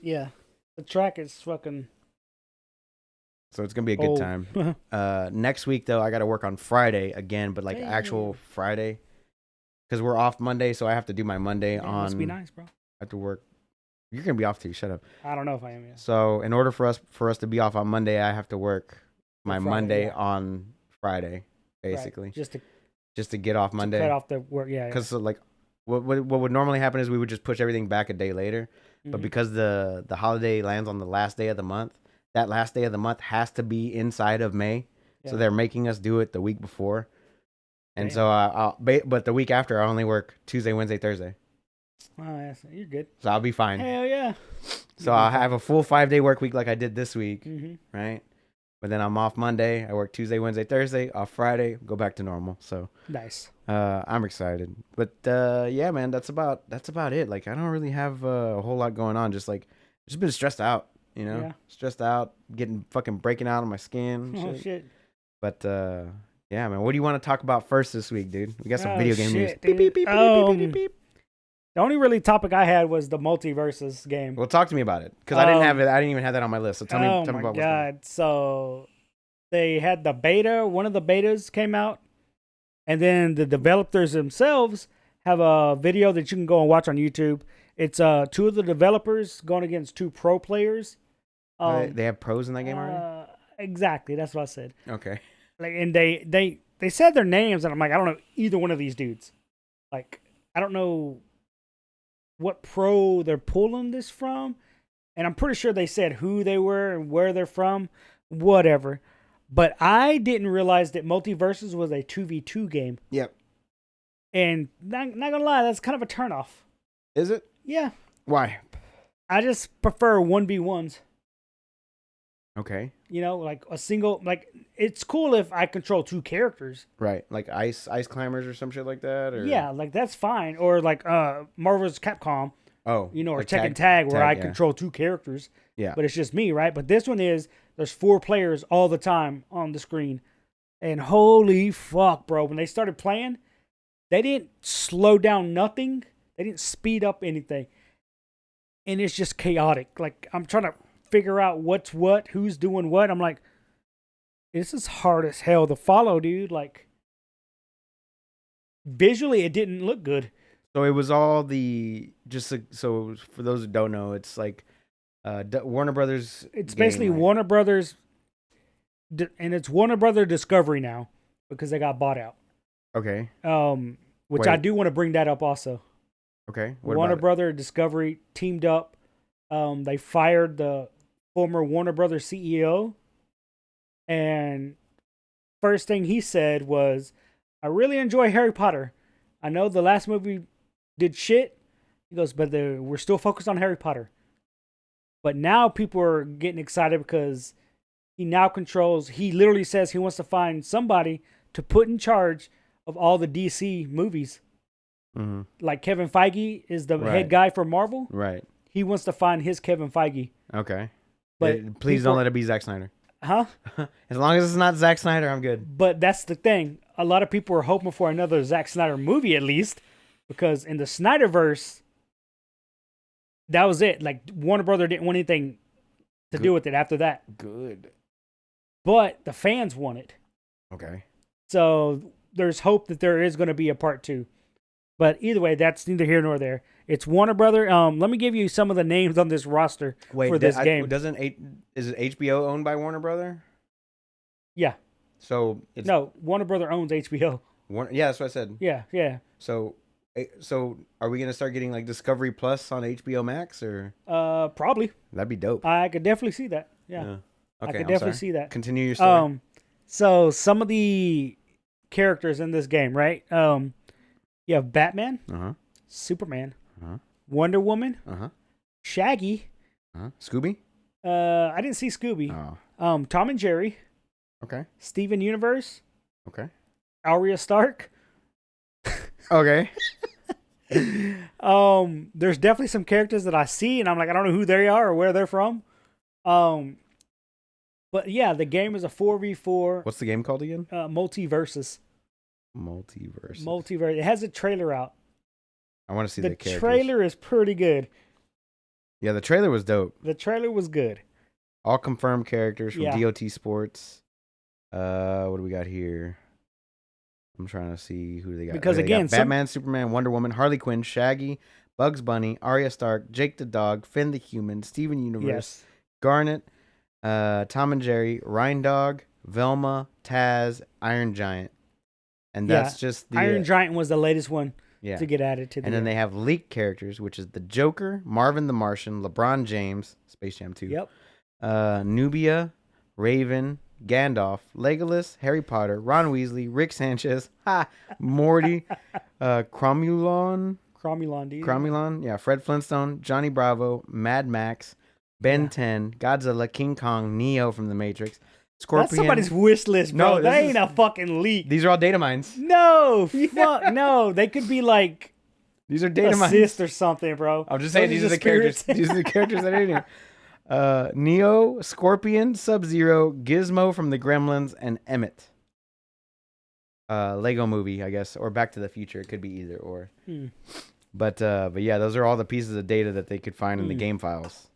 yeah. The track is fucking... So it's going to be a good time. Next week, though, I got to work on Friday again, but like actual Friday. Because we're off Monday, so I have to do my Monday on... Must be nice, bro. I have to work. You're going to be off too. Shut up. I don't know if I am yet. So in order for us to be off on Monday, I have to work my Monday on Friday, basically. Right. Just to get off Monday. Cut off the work, yeah. Because like what would normally happen is we would just push everything back a day later. Mm-hmm. But because the holiday lands on the last day of the month, that last day of the month has to be inside of May. Yeah. So they're making us do it the week before. And so, but the week after, I only work Tuesday, Wednesday, Thursday. Oh, you're good. So I'll be fine. Hell yeah. So I'll have a full 5-day work week like I did this week, right? But then I'm off Monday. I work Tuesday, Wednesday, Thursday. Off Friday, go back to normal. So nice. I'm excited. But yeah, man, that's about it. Like I don't really have a whole lot going on. Just been stressed out. You know, stressed out, breaking out of my skin. Oh, shit. But, yeah, man, what do you want to talk about first this week, dude? We got some video game news. Beep, beep, beep, beep, beep, beep. The only really topic I had was the multiverses game. Well, talk to me about it, because I didn't have it. I didn't even have that on my list. So tell me about what's going on. Oh, my God. So they had the beta. One of the betas came out, and then the developers themselves have a video that you can go and watch on YouTube. It's 2 of the developers going against 2 pro players. They have pros in that game already? Exactly. That's what I said. Okay. Like, and they said their names, and I'm like, I don't know either one of these dudes. Like, I don't know what pro they're pulling this from. And I'm pretty sure they said who they were and where they're from. Whatever. But I didn't realize that Multiverses was a 2v2 game. Yep. And not gonna lie, that's kind of a turnoff. Is it? Yeah. Why? I just prefer 1v1s. Okay. You know, like a single, like it's cool if I control 2 characters. Right. Like ice climbers or some shit like that? Or... Yeah, like that's fine. Or like Marvel's Capcom. Oh. You know, or Tekken Tag where I control 2 characters. Yeah. But it's just me, right? But this one is, there's 4 players all the time on the screen. And holy fuck, bro. When they started playing, they didn't slow down nothing. They didn't speed up anything. And it's just chaotic. Like, I'm trying to figure out what's what, who's doing what. I'm like, this is hard as hell to follow, dude. Like, visually, it didn't look good. So it was all so for those who don't know, it's like Warner Brothers. It's basically Warner Brothers and it's Warner Brother Discovery now because they got bought out. Okay. Which I do want to bring that up also. Okay. Warner Brother Discovery teamed up. They fired the former Warner Brother CEO, and first thing he said was, "I really enjoy Harry Potter. I know the last movie did shit." He goes, "But we're still focused on Harry Potter." But now people are getting excited because he now controls. He literally says he wants to find somebody to put in charge of all the DC movies. Mm-hmm. Like Kevin Feige is the head guy for Marvel. Right. He wants to find his Kevin Feige. Okay. But please don't let it be Zack Snyder. Huh? As long as it's not Zack Snyder, I'm good. But that's the thing. A lot of people are hoping for another Zack Snyder movie at least. Because in the Snyderverse, that was it. Like, Warner Brother didn't want anything to do with it after that. Good. But the fans want it. Okay. So there's hope that there is going to be a part 2. But either way, that's neither here nor there. It's Warner Brother. Let me give you some of the names on this roster for this game. Is it HBO owned by Warner Brother? Yeah. So no, Warner Brother owns HBO. Yeah, that's what I said. Yeah. So are we gonna start getting like Discovery Plus on HBO Max or? Probably. That'd be dope. I could definitely see that. Yeah. Okay, I could definitely see that. Continue your story. So some of the characters in this game, right? You have Batman, Superman, Wonder Woman, Shaggy, Scooby. I didn't see Scooby. Oh. Tom and Jerry. Okay. Steven Universe. Okay. Arya Stark. Okay. There's definitely some characters that I see, and I'm like, I don't know who they are or where they're from. But yeah, the game is a 4v4. What's the game called again? Multiversus. Multiverse. It has a trailer out. I want to see the characters. The trailer is pretty good. Yeah, the trailer was dope. The trailer was good. All confirmed characters from DOT Sports. What do we got here? I'm trying to see who they got. Because again, Batman, Superman, Wonder Woman, Harley Quinn, Shaggy, Bugs Bunny, Arya Stark, Jake the Dog, Finn the Human, Steven Universe, Garnet, Tom and Jerry, Ryan Dog, Velma, Taz, Iron Giant. And that's just the Iron Giant was the latest one to get added to the And then they have leaked characters, which is the Joker, Marvin the Martian, LeBron James, Space Jam 2. Yep. Nubia, Raven, Gandalf, Legolas, Harry Potter, Ron Weasley, Rick Sanchez, Morty, Cromulon, Fred Flintstone, Johnny Bravo, Mad Max, Ben 10, Godzilla, King Kong, Neo from The Matrix, Scorpion. That's somebody's wish list, bro. No, that ain't a fucking leak. These are all data mines. No, fuck, no. They could be like these are data mines. Assist or something, bro. I'm just saying these are the characters. These are the characters that are in here. Neo, Scorpion, Sub-Zero, Gizmo from the Gremlins, and Emmett. Lego Movie, I guess, or Back to the Future. It could be either or. But yeah, those are all the pieces of data that they could find in the game files.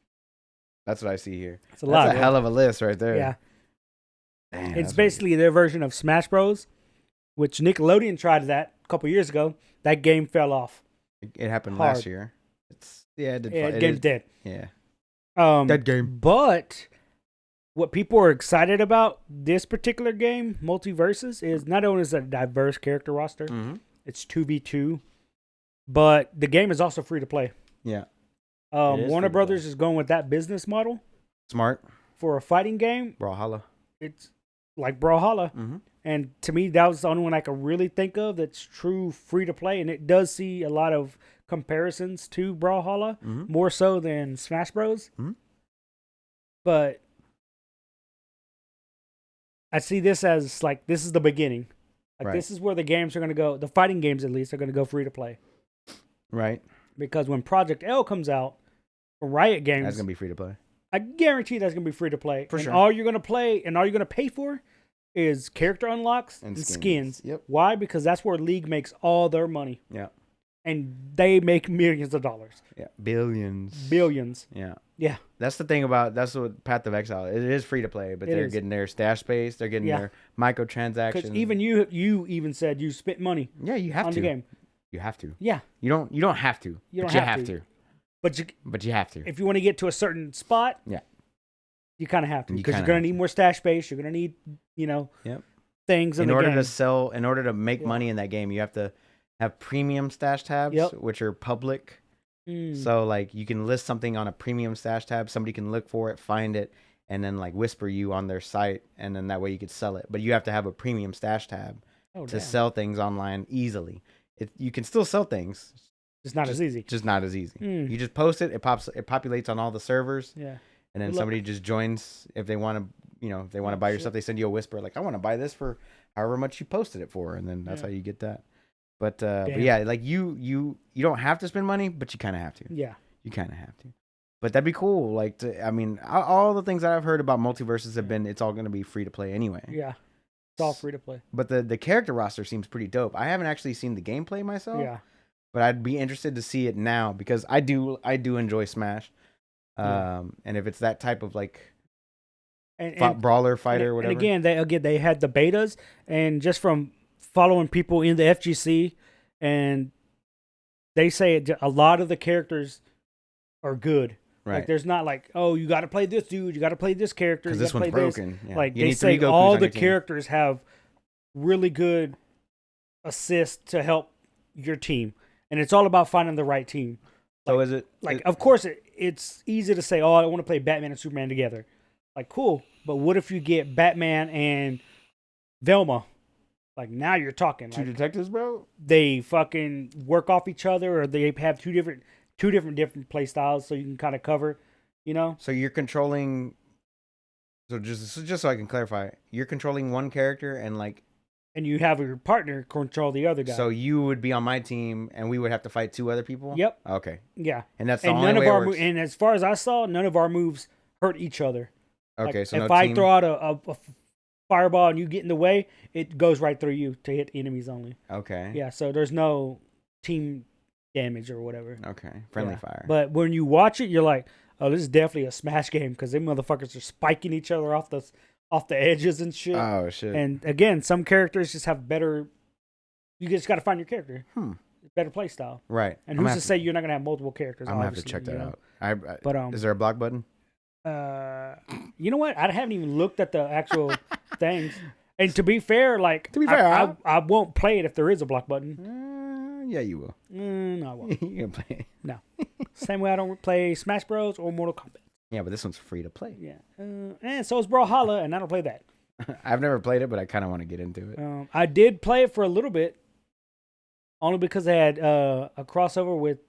That's what I see here. That's a hell of a list right there. Yeah. Damn, it's basically their version of Smash Bros, which Nickelodeon tried that a couple years ago. That game fell off. It happened last year. The game's dead. Yeah. Dead game. But what people are excited about this particular game, Multiverses, is not only is it a diverse character roster, it's 2v2, but the game is also free to play. Yeah. Warner Brothers is going with that business model. Smart. For a fighting game. Brawlhalla. It's like Brawlhalla. And to me, that was the only one I could really think of that's true free to play. And it does see a lot of comparisons to Brawlhalla, more so than Smash Bros. But I see this as like, this is the beginning. Like, this is where the games are going to go. The fighting games, at least, are going to go free to play. Right. Because when Project L comes out, from Riot Games, that's going to be free to play. I guarantee that's going to be free to play. For sure. All you're going to play and all you're going to pay for is character unlocks and skins. Yep. Why? Because that's where League makes all their money. Yeah. And they make millions of dollars. Yeah. Billions. Yeah. Yeah. That's the thing that's what Path of Exile. It is free to play, but they're getting their stash space. They're getting their microtransactions. Because even you even said you spent money. Yeah, you have on to. the game. You have to. Yeah. You don't have to. You don't have to. But you have to. If you want to get to a certain spot, You kind of have to because you're gonna need more stash space. You're gonna need things in order game. to sell. In order to make money in that game, you have to have premium stash tabs, which are public. So like you can list something on a premium stash tab. Somebody can look for it, find it, and then like whisper you on their site, and then that way you could sell it. But you have to have a premium stash tab to sell things online easily. You can still sell things. It's not as easy. Just not as easy. You just post it. It populates on all the servers. Yeah. And then somebody just joins if they want to, if they want to buy your stuff. They send you a whisper like, I want to buy this for however much you posted it for, and then that's how you get that. But yeah, like you don't have to spend money, but you kind of have to. Yeah. You kind of have to. But that'd be cool. Like, all the things that I've heard about multiverses have been, it's all going to be free to play anyway. Yeah. It's all free to play. But the character roster seems pretty dope. I haven't actually seen the gameplay myself. Yeah. But I'd be interested to see it now because I do enjoy Smash. And if it's that type of like brawler fighter, whatever. And again, they had the betas, and just from following people in the FGC, and they say a lot of the characters are good. Right. Like there's not like, oh, you got to play this dude, you got to play this character, because this one's broken. Yeah. Like they say, all the characters have really good assists to help your team, and it's all about finding the right team. So is it like? Of course, it's easy to say, oh, I want to play Batman and Superman together. Like, cool, but what if you get Batman and Velma? Like now you're talking. Two detectives, bro. They fucking work off each other, or they have two different play styles, so you can kind of cover, So you're controlling. So just so I can clarify, you're controlling one character and you have your partner control the other guy. So you would be on my team, and we would have to fight two other people. Yep. Okay. Yeah. And that's the only way it works. And as far as I saw, none of our moves hurt each other. Okay. Like, so if I throw out a fireball and you get in the way, it goes right through you to hit enemies only. Okay. Yeah. So there's no team damage or whatever. Okay. Friendly fire. But when you watch it, you're like, oh, this is definitely a Smash game because them motherfuckers are spiking each other off the edges and shit. Oh shit! And again, some characters just have better. You just got to find your character. Better play style. Right. And who's to say you're not gonna have multiple characters? I'm gonna have to check that out. But is there a block button? You know what? I haven't even looked at the actual things. And to be fair, I won't play it if there is a block button. Yeah, you will. No, I won't. You're gonna play it. No. Same way I don't play Smash Bros. Or Mortal Kombat. Yeah, but this one's free to play. Yeah. And so is Brawlhalla, and I don't play that. I've never played it, but I kind of want to get into it. I did play it for a little bit, only because they had a crossover with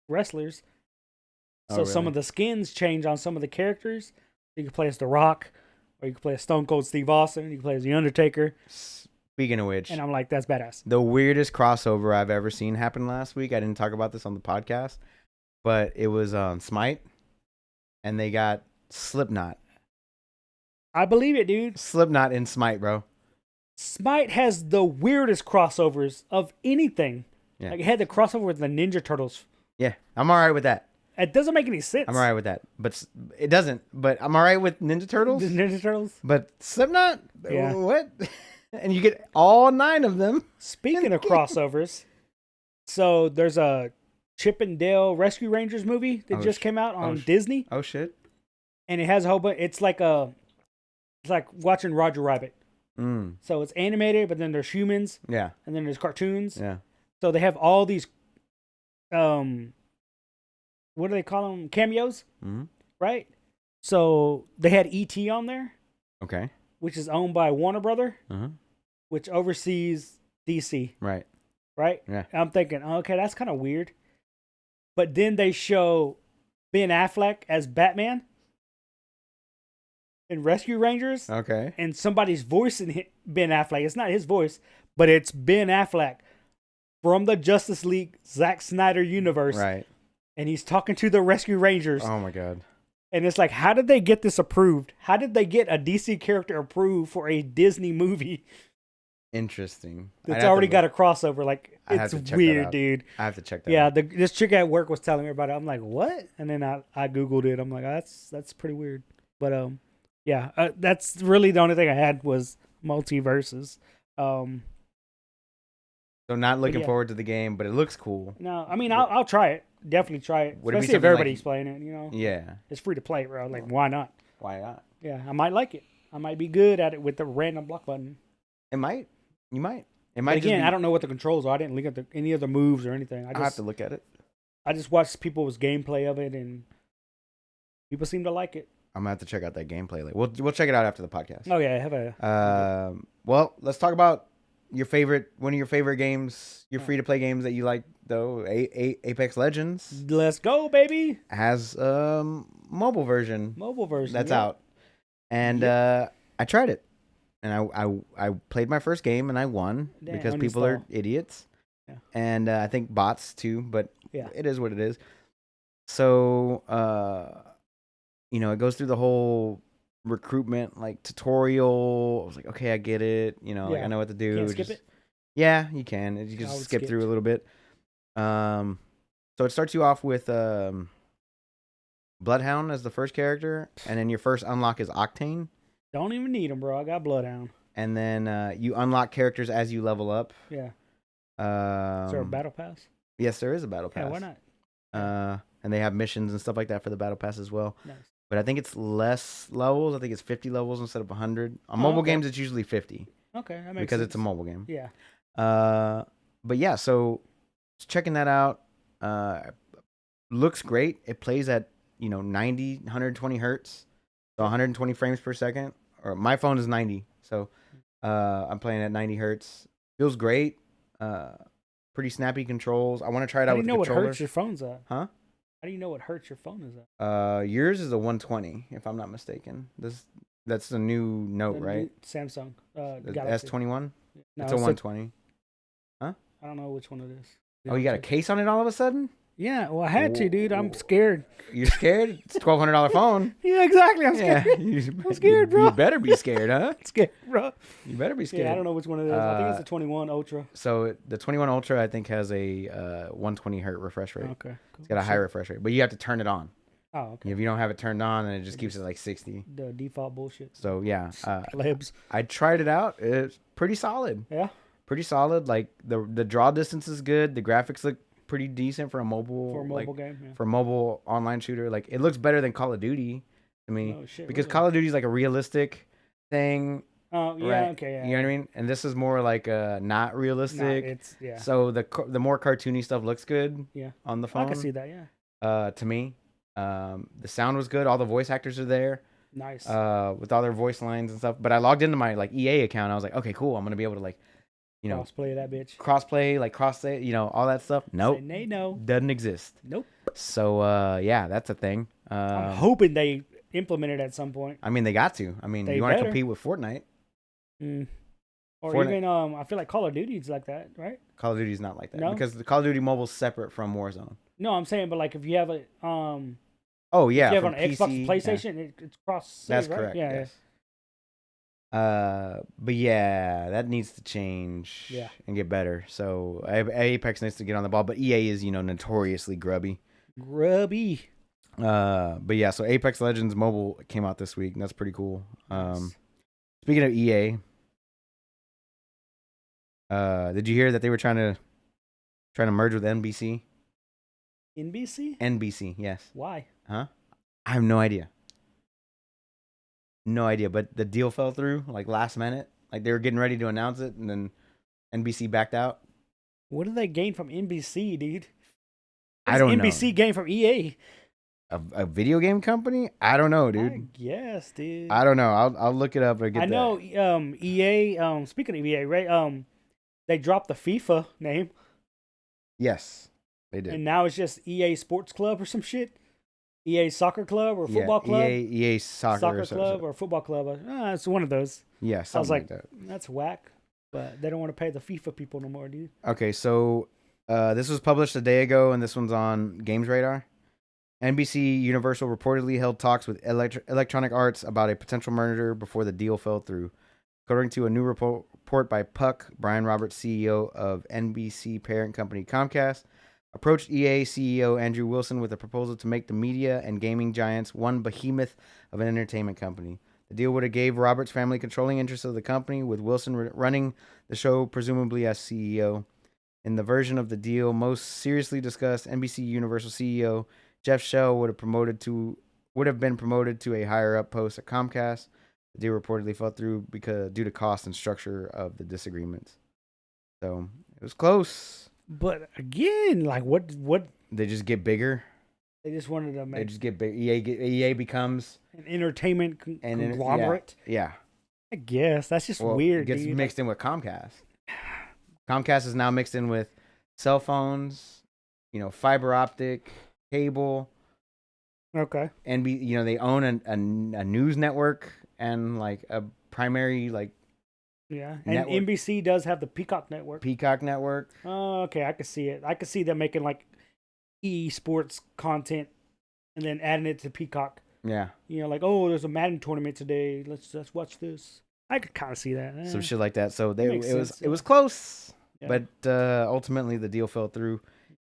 wrestlers. So some of the skins change on some of the characters. You can play as The Rock, or you can play as Stone Cold Steve Austin. You can play as The Undertaker. Speaking of which, and I'm like, that's badass. The weirdest crossover I've ever seen happen last week. I didn't talk about this on the podcast, but it was Smite. And they got Slipknot. I believe it, dude. Slipknot in Smite, bro. Smite has the weirdest crossovers of anything. Yeah. Like it had the crossover with the Ninja Turtles. Yeah, I'm all right with that. It doesn't make any sense. I'm all right with that. But it doesn't. But I'm all right with Ninja Turtles. The Ninja Turtles? But Slipknot? Yeah. What? And you get all 9 of them. Speaking of crossovers, so there's a Chip and Dale Rescue Rangers movie that just came out on Disney. Oh shit! And it has a whole bunch. It's like watching Roger Rabbit. So it's animated, but then there's humans. Yeah. And then there's cartoons. Yeah. So they have all these, what do they call them? Cameos. Mm-hmm. Right. So they had E.T. on there. Okay. Which is owned by Warner Brother. Uh-huh. Which oversees DC. Right. Right. Yeah. I'm thinking, okay, that's kind of weird. But then they show Ben Affleck as Batman in Rescue Rangers. Okay. And somebody's voicing Ben Affleck. It's not his voice, but it's Ben Affleck from the Justice League Zack Snyder universe. Right. And he's talking to the Rescue Rangers. Oh, my God. And it's like, how did they get this approved? How did they get a DC character approved for a Disney movie? Interesting. It's already got a crossover. Like, it's weird, dude. I have to check that out. Yeah, this chick at work was telling me about it. I'm like, what? And then I Googled it. I'm like, that's pretty weird. But, yeah, that's really the only thing I had was multiverses. So not looking forward to the game, but it looks cool. No, I mean, I'll try it. Definitely try it. Especially if everybody's playing it, Yeah. It's free to play, bro. Like, why not? Why not? Yeah, I might like it. I might be good at it with the random block button. It might. You might. It might. But again, I don't know what the controls are. I didn't look at any other moves or anything. I have to look at it. I just watched people's gameplay of it, and people seem to like it. I'm gonna have to check out that gameplay. We'll check it out after the podcast. Oh yeah, I have a. Well, let's talk about one of your favorite games, your free to play games that you like though. Apex Legends. Let's go, baby. Has mobile version. That's out, and I tried it, and I played my first game and I won because people are idiots, and I think bots too. But it is what it is. So it goes through the whole recruitment like tutorial. I was like, okay, I get it. Like I know what to do. Can't skip it? Yeah, you can. You can just skip through a little bit. So it starts you off with Bloodhound as the first character, and then your first unlock is Octane. Don't even need them, bro. I got Bloodhound. And then you unlock characters as you level up. Yeah. Is there a battle pass? Yes, there is a battle pass. Yeah, why not? And they have missions and stuff like that for the battle pass as well. Nice. But I think it's less levels. I think it's 50 levels instead of 100. On mobile games, it's usually 50. Okay, that makes because sense. it's a mobile game. Yeah. But yeah, so checking that out. Looks great. It plays at 90, 120 hertz, so 120 frames per second. Or my phone is 90, so I'm playing at 90 hertz. Feels great. Pretty snappy controls. I want to try it out with the controller. How do you know what hertz your phone's at? Huh? How do you know what hertz your phone is at? Yours is a 120, if I'm not mistaken. That's the new Note, the right? New Samsung Galaxy S21. No, it's a 120. I don't know which one it is. Oh, you got a case on it all of a sudden? Yeah, well, I had to, dude. I'm scared. You're scared? It's a $1,200 phone. Yeah, exactly. I'm scared. I'm scared, bro. You better be scared, huh? I'm scared, bro. You better be scared. Yeah, I don't know which one it is. I think it's the 21 Ultra. So the 21 Ultra, I think, has a 120 hertz refresh rate. Okay. Cool. It's got a high refresh rate, but you have to turn it on. Oh, okay. If you don't have it turned on, then it just keeps it like 60. The default bullshit. So, yeah. Plebs. I tried it out. It's pretty solid. Yeah? Pretty solid. Like, the draw distance is good. The graphics look pretty decent for a mobile game. Yeah. For a mobile online shooter. Like, it looks better than Call of Duty to me. Oh, shit, because really? Call of Duty is like a realistic thing. Oh, yeah, right? okay, yeah. You know what I mean? And this is more like not realistic. So the more cartoony stuff looks good on the phone. I can see that, yeah. To me. The sound was good. All the voice actors are there. Nice. With all their voice lines and stuff. But I logged into my like EA account. I was like, okay, cool. I'm gonna be able to like, crossplay that bitch. Crossplay, like cross-save, all that stuff. Nope. No. Doesn't exist. Nope. So yeah, that's a thing. I'm hoping they implement it at some point. I mean, they got to. I mean, you want to compete with Fortnite. Or Fortnite. Even I feel like Call of Duty's like that, right? Call of Duty's not like that. No? Because the Call of Duty mobile's separate from Warzone. No, I'm saying, but like if you have a oh yeah, if you have an Xbox, PlayStation, it's cross. That's right? correct. Yeah. Yes. But yeah, that needs to change. And get better. So Apex needs to get on the ball, but EA is notoriously grubby. But yeah, so Apex Legends Mobile came out this week, and that's pretty cool. Nice. Speaking of EA, did you hear that they were trying to merge with NBC? NBC, yes. Why? Huh? I have no idea. No idea, but the deal fell through like last minute. Like they were getting ready to announce it, and then NBC backed out. What do they gain from NBC, dude? I don't know. NBC gain from EA? A video game company? I don't know, dude. I guess, dude. I don't know. I'll look it up and get. I know. EA. Speaking of EA, right? They dropped the FIFA name. Yes, they did. And now it's just EA Sports Club or some shit. EA Soccer Club or Football Club. EA Soccer Club or Football Club. It's one of those. Yeah, I was like, that. That's whack. But they don't want to pay the FIFA people no more, dude. Okay, so this was published a day ago, and this one's on Games Radar. NBC Universal reportedly held talks with Electronic Arts about a potential merger before the deal fell through. According to a new report by Puck, Brian Roberts, CEO of NBC parent company Comcast, approached EA CEO Andrew Wilson with a proposal to make the media and gaming giants one behemoth of an entertainment company. The deal would have gave Roberts' family controlling interest of the company, with Wilson running the show, presumably as CEO. In the version of the deal most seriously discussed, NBC Universal CEO Jeff Shell would would have been promoted to a higher up post at Comcast. The deal reportedly fell through due to cost and structure of the disagreements. So it was close. But again, like what? They just get bigger. They just wanted to make. They just get big. EA becomes an entertainment conglomerate. Yeah. I guess that's just weird. It gets mixed in with Comcast. Comcast is now mixed in with cell phones, fiber optic, cable. Okay. And they own a news network and like a primary like. Yeah, and network. NBC does have the Peacock network. Oh, okay, I can see it. I can see them making like esports content and then adding it to Peacock. Yeah. Like, oh, there's a Madden tournament today. Let's watch this. I could kind of see that. Some shit like that. So it was close, yeah. But ultimately the deal fell through,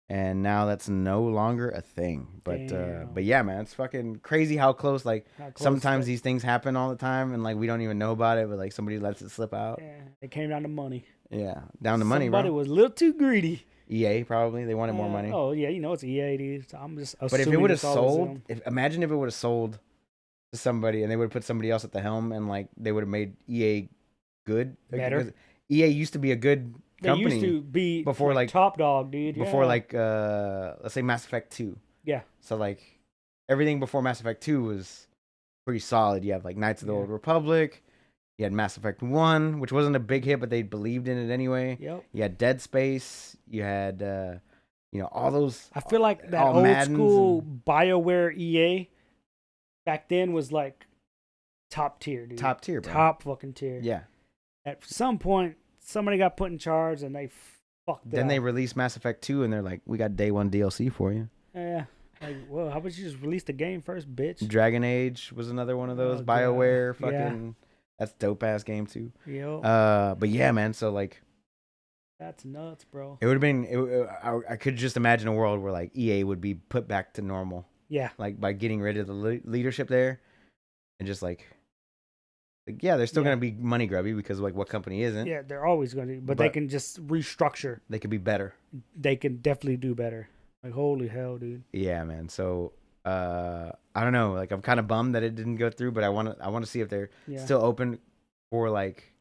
and now that's no longer a thing. But yeah, man, it's fucking crazy how close. Like sometimes these things happen all the time, and like we don't even know about it, but like somebody lets it slip out. Yeah, it came down to money. Yeah, down to money, bro. Somebody was a little too greedy. EA probably they wanted more money. Oh yeah, it's EA, dude. So I'm just assuming. But if it would have sold, imagine if it would have sold to somebody and they would have put somebody else at the helm and like they would have made EA good, better. EA used to be a good company. They used to be before like top dog, dude. Before like let's say Mass Effect 2. Yeah. So like everything before Mass Effect 2 was pretty solid. You have like Knights of the Old Republic. You had Mass Effect 1, which wasn't a big hit, but they believed in it anyway. Yep. You had Dead Space. You had, all those. I feel like that old school BioWare EA back then was like top tier, dude. Top tier, bro. Top fucking tier. Yeah. At some point, somebody got put in charge and they fucked it. Then they released Mass Effect 2 and they're like, we got day one DLC for you. Yeah. Like, well, how about you just release the game first, bitch? Dragon Age was another one of those. BioWare fucking. Yeah. That's dope ass game too. Yo. But yeah, man. So like, that's nuts, bro. It would have been. I could just imagine a world where like EA would be put back to normal. Yeah. Like by getting rid of the leadership there, and just like yeah, they're still gonna be money grubby because like what company isn't? Yeah, they're always gonna. But they can just restructure. They could be better. They can definitely do better. Like holy hell, dude. Yeah, man. So. I don't know. Like I'm kind of bummed that it didn't go through, but I want to see if they're still open for like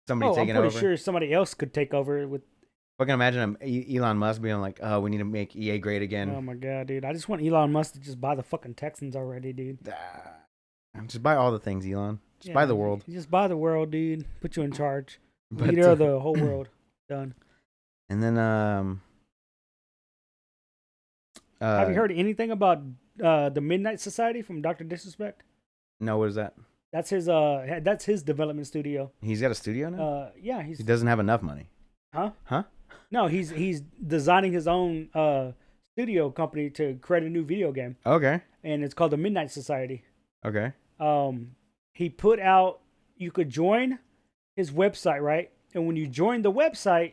somebody taking over. I'm pretty sure somebody else could take over with. Fucking imagine Elon Musk being like, "Oh, we need to make EA great again." Oh my god, dude! I just want Elon Musk to just buy the fucking Texans already, dude. Just buy all the things, Elon. Just buy the world. Just buy the world, dude. Put you in charge. Leader of the whole world. Done. And then have you heard anything about the Midnight Society from Dr. Disrespect? No, what is that? That's his development studio. He's got a studio now? Yeah, he doesn't have enough money. Huh? No, he's designing his own studio company to create a new video game. Okay. And it's called the Midnight Society. Okay. He put out, you could join his website, right? And when you join the website,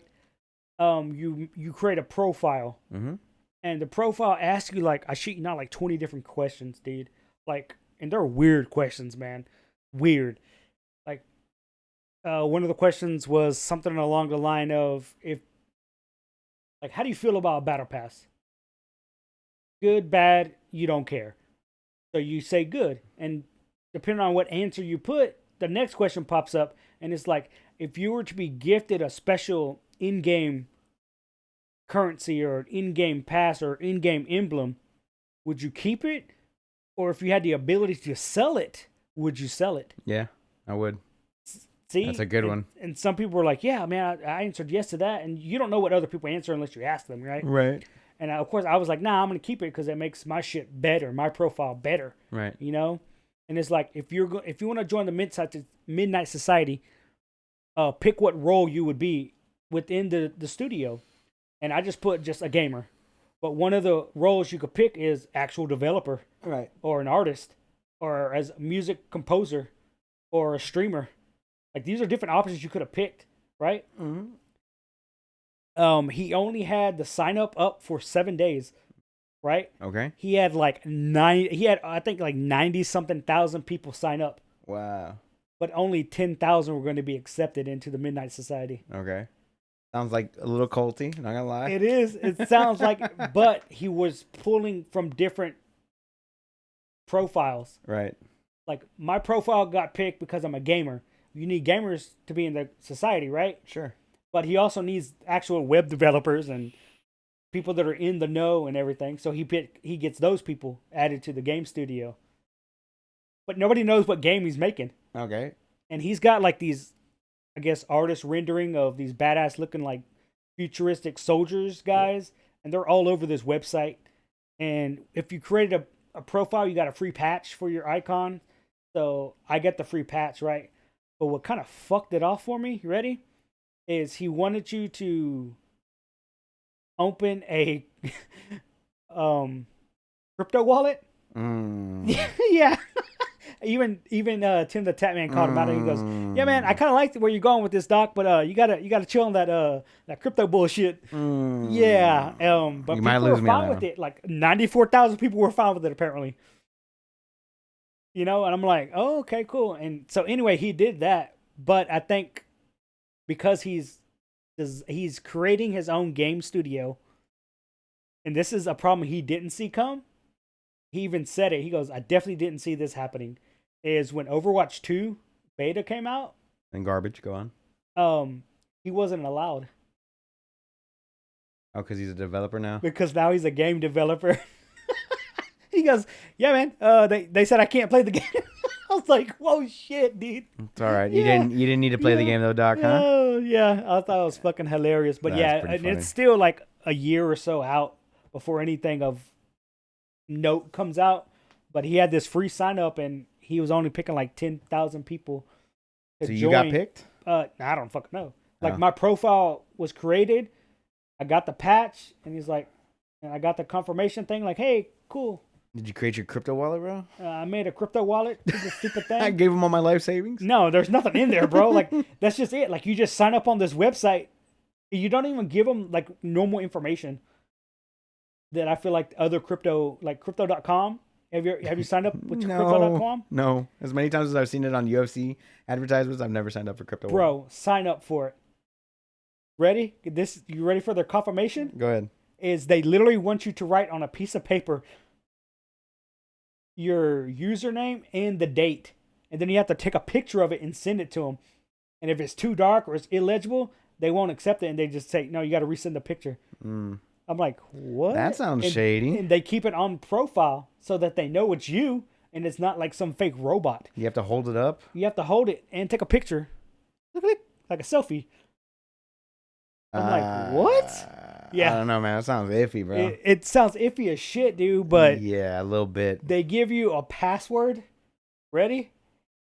you create a profile. Mm-hmm. And the profile asks you like, I shit you not, like 20 different questions, dude. Like, and they're weird questions, man. Weird. Like, one of the questions was something along the line of, how do you feel about a battle pass? Good, bad, you don't care. So you say good. And depending on what answer you put, the next question pops up. And it's like, if you were to be gifted a special in-game currency or an in-game pass or in-game emblem, would you keep it? Or if you had the ability to sell it, would you sell it? Yeah, I would. See? That's a good one. And some people were like, yeah, man, I answered yes to that. And you don't know what other people answer unless you ask them, right? Right. And of course, I was like, nah, I'm going to keep it because it makes my shit better, my profile better. Right. You know? And it's like, if you want to join the Midnight Society, pick what role you would be within the studio. And I just put just a gamer. But one of the roles you could pick is actual developer. Right. Or an artist. Or as a music composer. Or a streamer. Like, these are different options you could have picked. Right? Mm-hmm. He only had the sign up for 7 days. Right? Okay. He had I think like 90-something thousand people sign up. Wow. But only 10,000 were going to be accepted into the Midnight Society. Okay. Sounds like a little culty, not gonna lie. It is. It sounds like, but he was pulling from different profiles. Right. Like my profile got picked because I'm a gamer. You need gamers to be in the society, right? Sure. But he also needs actual web developers and people that are in the know and everything. So he gets those people added to the game studio. But nobody knows what game he's making. Okay. And he's got like these, I guess, artist rendering of these badass looking like futuristic soldiers guys. Yeah. And they're all over this website. And if you created a profile, you got a free patch for your icon. So I get the free patch, right? But what kind of fucked it off for me, you ready? Is he wanted you to open a crypto wallet. Yeah. Even Tim the Tatman called him out and he goes, "Yeah, man, I kind of like where you're going with this, Doc, but you gotta chill on that crypto bullshit." Yeah. But you people were fine with it. Like 94,000 people were fine with it apparently. You know, and I'm like, "Oh, okay, cool." And so anyway, he did that, but I think because he's creating his own game studio, and this is a problem he didn't see come. He even said it. He goes, "I definitely didn't see this happening." Is when Overwatch 2 beta came out. And garbage, go on. He wasn't allowed. Oh, because he's a developer now? Because now he's a game developer. He goes, "Yeah, man. They said I can't play the game." I was like, "Whoa, shit, dude." It's all right. Yeah. You didn't need to play the game though, Doc, huh? Oh, yeah. I thought it was fucking hilarious. But and it's still like a year or so out before anything of note comes out. But he had this free sign up and he was only picking like 10,000 people to so join. You got picked? I don't fucking know. Like my profile was created. I got the patch and he's like, and I got the confirmation thing like, "Hey, cool." Did you create your crypto wallet, bro? I made a crypto wallet. This stupid thing. I gave him all my life savings. No, there's nothing in there, bro. Like that's just it. Like you just sign up on this website. You don't even give them like normal information. That I feel like other crypto, like crypto.com. Have you signed up with crypto.com? No. As many times as I've seen it on UFC advertisements, I've never signed up for crypto. Bro, sign up for it. Ready? You ready for their confirmation? Go ahead. Is they literally want you to write on a piece of paper your username and the date. And then you have to take a picture of it and send it to them. And if it's too dark or it's illegible, they won't accept it. And they just say, "No, you got to resend the picture." I'm like, what? That sounds shady. And they keep it on profile so that they know it's you and it's not like some fake robot. You have to hold it up? You have to hold it and take a picture. Like a selfie. I'm like, what? Yeah. I don't know, man. It sounds iffy, bro. It sounds iffy as shit, dude, but... Yeah, a little bit. They give you a password. Ready?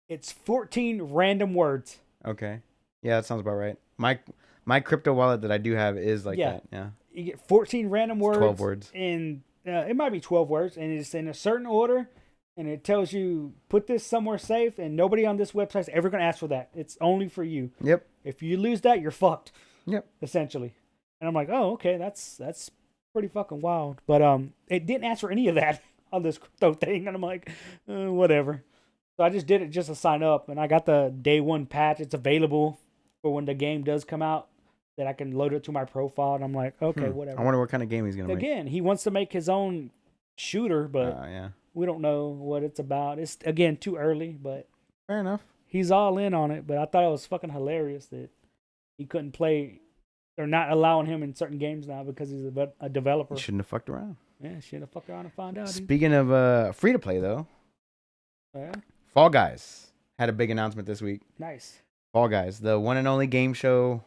It's 14 random words. Okay. Yeah, that sounds about right. My crypto wallet that I do have is like that, yeah. You get 14 random words. 12 words. And it might be 12 words, and it's in a certain order, and it tells you, put this somewhere safe, and nobody on this website is ever going to ask for that. It's only for you. Yep. If you lose that, you're fucked. Yep. Essentially. And I'm like, oh, okay, that's pretty fucking wild. But it didn't ask for any of that on this crypto thing, and I'm like, whatever. So I just did it just to sign up, and I got the day one patch. It's available for when the game does come out, that I can load it to my profile, and I'm like, okay, whatever. I wonder what kind of game he's gonna make. Again, he wants to make his own shooter, but we don't know what it's about. It's again too early, but fair enough. He's all in on it, but I thought it was fucking hilarious that he couldn't play. They're not allowing him in certain games now because he's a developer. He shouldn't have fucked around. Yeah, shouldn't have fucked around and found out. Speaking of free to play though, Fall Guys had a big announcement this week. Nice. Fall Guys, the one and only game show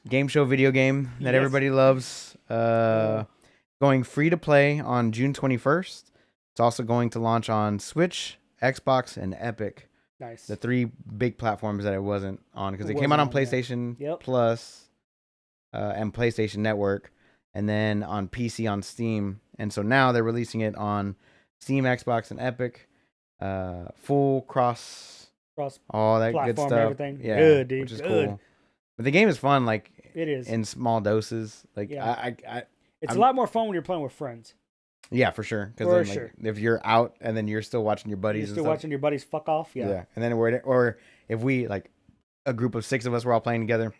video game that everybody loves. Going free to play on June 21st. It's also going to launch on Switch, Xbox, and Epic. Nice. The three big platforms that it wasn't on, because it came out on PlayStation Plus and PlayStation Network, and then on PC on Steam. And so now they're releasing it on Steam, Xbox, and Epic. Full cross all that good stuff. Everything. Yeah, good, dude. Which is cool. But the game is fun. Like it is in small doses. Like it's a lot more fun when you're playing with friends. Yeah, for sure. Because if you're out and then you're still watching your buddies, you're still watching your buddies fuck off. Yeah. And then or if we like a group of 6 of us were all playing together,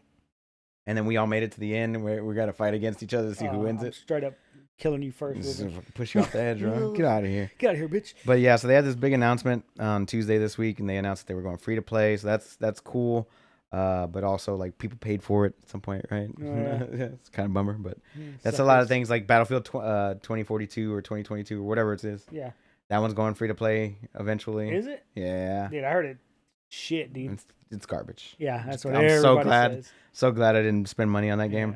and then we all made it to the end, and we got to fight against each other to see who wins it. Straight up killing you first. Push you off the edge, bro. Get out of here. Get out of here, bitch. But yeah, so they had this big announcement on Tuesday this week, and they announced that they were going free to play. So that's cool. But also, like, people paid for it at some point, right? Oh, yeah. It's kind of bummer, but that's a lot of things, like Battlefield 2042 or 2022 or whatever it is. Yeah. That one's going free to play eventually. Is it? Yeah. Dude, I heard it. Shit, dude. It's garbage. Yeah, that's what I'm everybody says. So glad I didn't spend money on that game.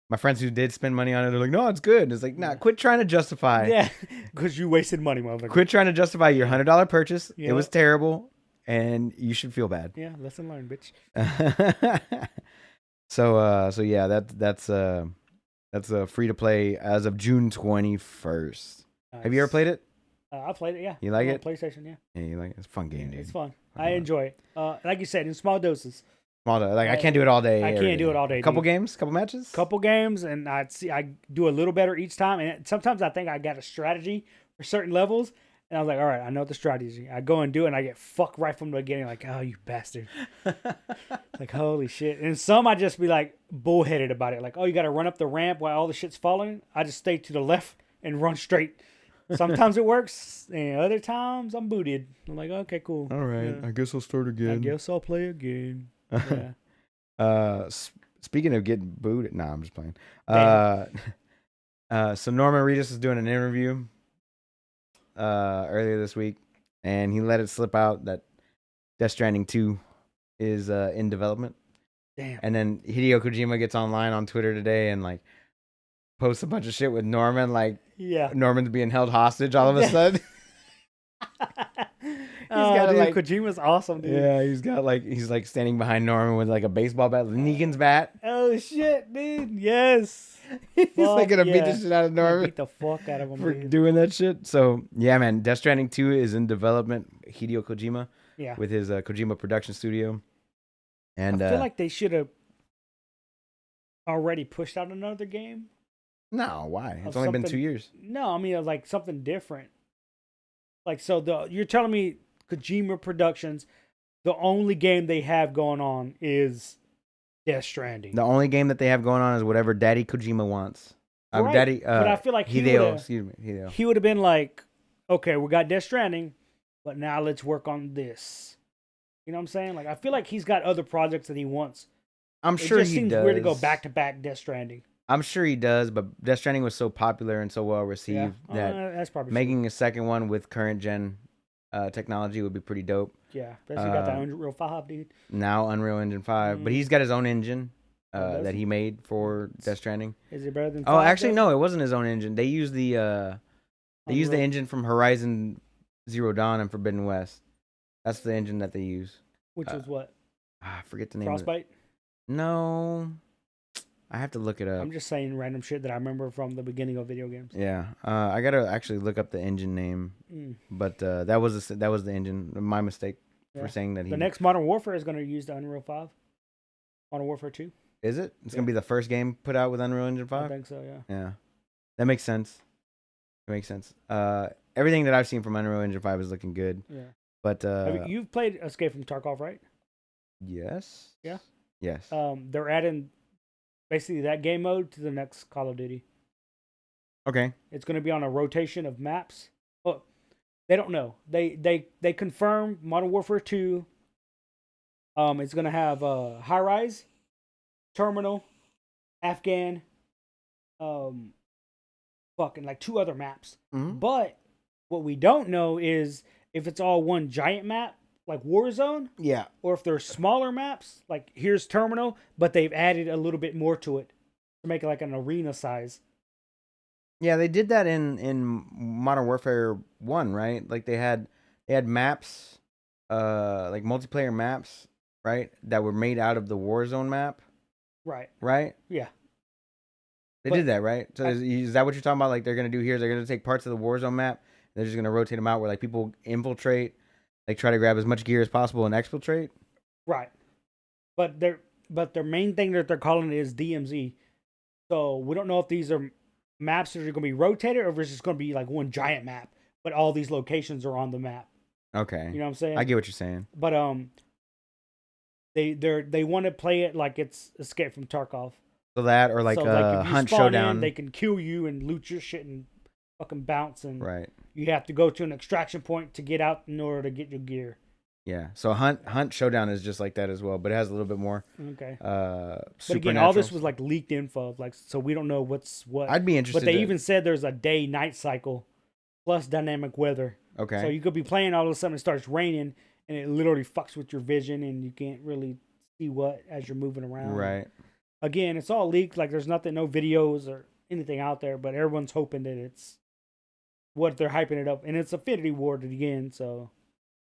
My friends who did spend money on it, they're like, no, it's good. And it's like, nah, quit trying to justify. Yeah, because you wasted money, motherfucker. Quit trying to justify your $100 purchase. It was terrible, and you should feel bad. Yeah, lesson learned, bitch. So yeah, that's a free to play as of June 21st. Nice. Have you ever played it? I played it. Yeah. You like it? PlayStation. Yeah. Yeah, you like it? It's a fun game, dude. It's fun. I enjoy it. Like you said, in small doses. I can't do it all day. I can't do it all day. Couple games, couple matches. Couple games, and I do a little better each time. And sometimes I think I got a strategy for certain levels, and I was like, all right, I know the strategy. I go and do it, and I get fucked right from the beginning. Like, oh, you bastard! Like, holy shit. And some I just be like bullheaded about it. Like, oh, you got to run up the ramp while all the shit's falling. I just stay to the left and run straight. Sometimes it works, and other times I'm booted. I'm like, okay, cool. All right, I guess I'll start again. I guess I'll play again. Yeah. Speaking of getting booted, nah, I'm just playing. So Norman Reedus was doing an interview earlier this week, and he let it slip out that Death Stranding 2 is in development. Damn. And then Hideo Kojima gets online on Twitter today and like posts a bunch of shit with Norman, like Norman's being held hostage all of a sudden. Dude, Kojima's awesome, dude. Yeah, he's like standing behind Norman with like a baseball bat, Negan's bat. Oh shit, dude! Yes, he's like gonna beat the shit out of Norman. Beat the fuck out of him for doing that shit. So yeah, man, Death Stranding 2 is in development. Hideo Kojima, with his Kojima production studio. And I feel like they should have already pushed out another game. No, why? It's only been 2 years. No, I mean like something different. Like you're telling me Kojima Productions, the only game they have going on is Death Stranding. The only game that they have going on is whatever Daddy Kojima wants. Right. But I feel like Hideo. He would have been like, okay, we got Death Stranding, but now let's work on this. You know what I'm saying? Like I feel like he's got other projects that he wants. I'm sure he does. It just seems weird to go back to back Death Stranding. I'm sure he does, but Death Stranding was so popular and so well received that that's probably making a second one with current gen technology would be pretty dope. Yeah, especially got that Unreal 5, dude. Now Unreal Engine 5, but he's got his own engine that he made for Death Stranding. Is it better than 5? Oh, actually, no, it wasn't his own engine. They used the engine from Horizon Zero Dawn and Forbidden West. That's the engine that they use. Which is what? I forget the name. Frostbite? No. I have to look it up. I'm just saying random shit that I remember from the beginning of video games. Yeah, I gotta actually look up the engine name, but that was the engine. My mistake for saying that. The next Modern Warfare is gonna use the Unreal 5. Modern Warfare 2. Is it? It's gonna be the first game put out with Unreal Engine 5. I think so. Yeah. Yeah, that makes sense. It makes sense. Everything that I've seen from Unreal Engine 5 is looking good. Yeah. But you've played Escape from Tarkov, right? Yes. Yeah. Yes. They're adding basically that game mode to the next Call of Duty. Okay. It's going to be on a rotation of maps. Oh, they don't know. They confirmed Modern Warfare 2. It's going to have High Rise, Terminal, Afghan, fucking like 2 other maps. Mm-hmm. But what we don't know is if it's all one giant map like Warzone, or if they're smaller maps, like here's Terminal, but they've added a little bit more to it to make it like an arena size. Yeah, they did that in Modern Warfare 1, right? Like they had maps, like multiplayer maps, right, that were made out of the Warzone map. Right. Right? Yeah. They did that, right? So is that what you're talking about? Like they're gonna do here? They're gonna take parts of the Warzone map. They're just gonna rotate them out where like people infiltrate. Like try to grab as much gear as possible and exfiltrate. Right, but their main thing that they're calling it is DMZ. So we don't know if these are maps that are going to be rotated or if it's just going to be like one giant map, but all these locations are on the map. Okay, you know what I'm saying? I get what you're saying. But they want to play it like it's Escape from Tarkov. So that or like so, a if you hunt spawn showdown. in, they can kill you and loot your shit and fucking bounce. And right. you have to go to an extraction point to get out in order to get your gear. Yeah. So hunt showdown is just like that as well, but it has a little bit more. Okay. But again, all this was like leaked info, like so we don't know what's what. I'd be interested. But they even said there's a day-night cycle plus dynamic weather. Okay. So you could be playing all of a sudden it starts raining and it literally fucks with your vision and you can't really see what as you're moving around. Right. Again, it's all leaked. Like there's nothing, no videos or anything out there, but everyone's hoping that it's what they're hyping it up. And it's Infinity Ward again, so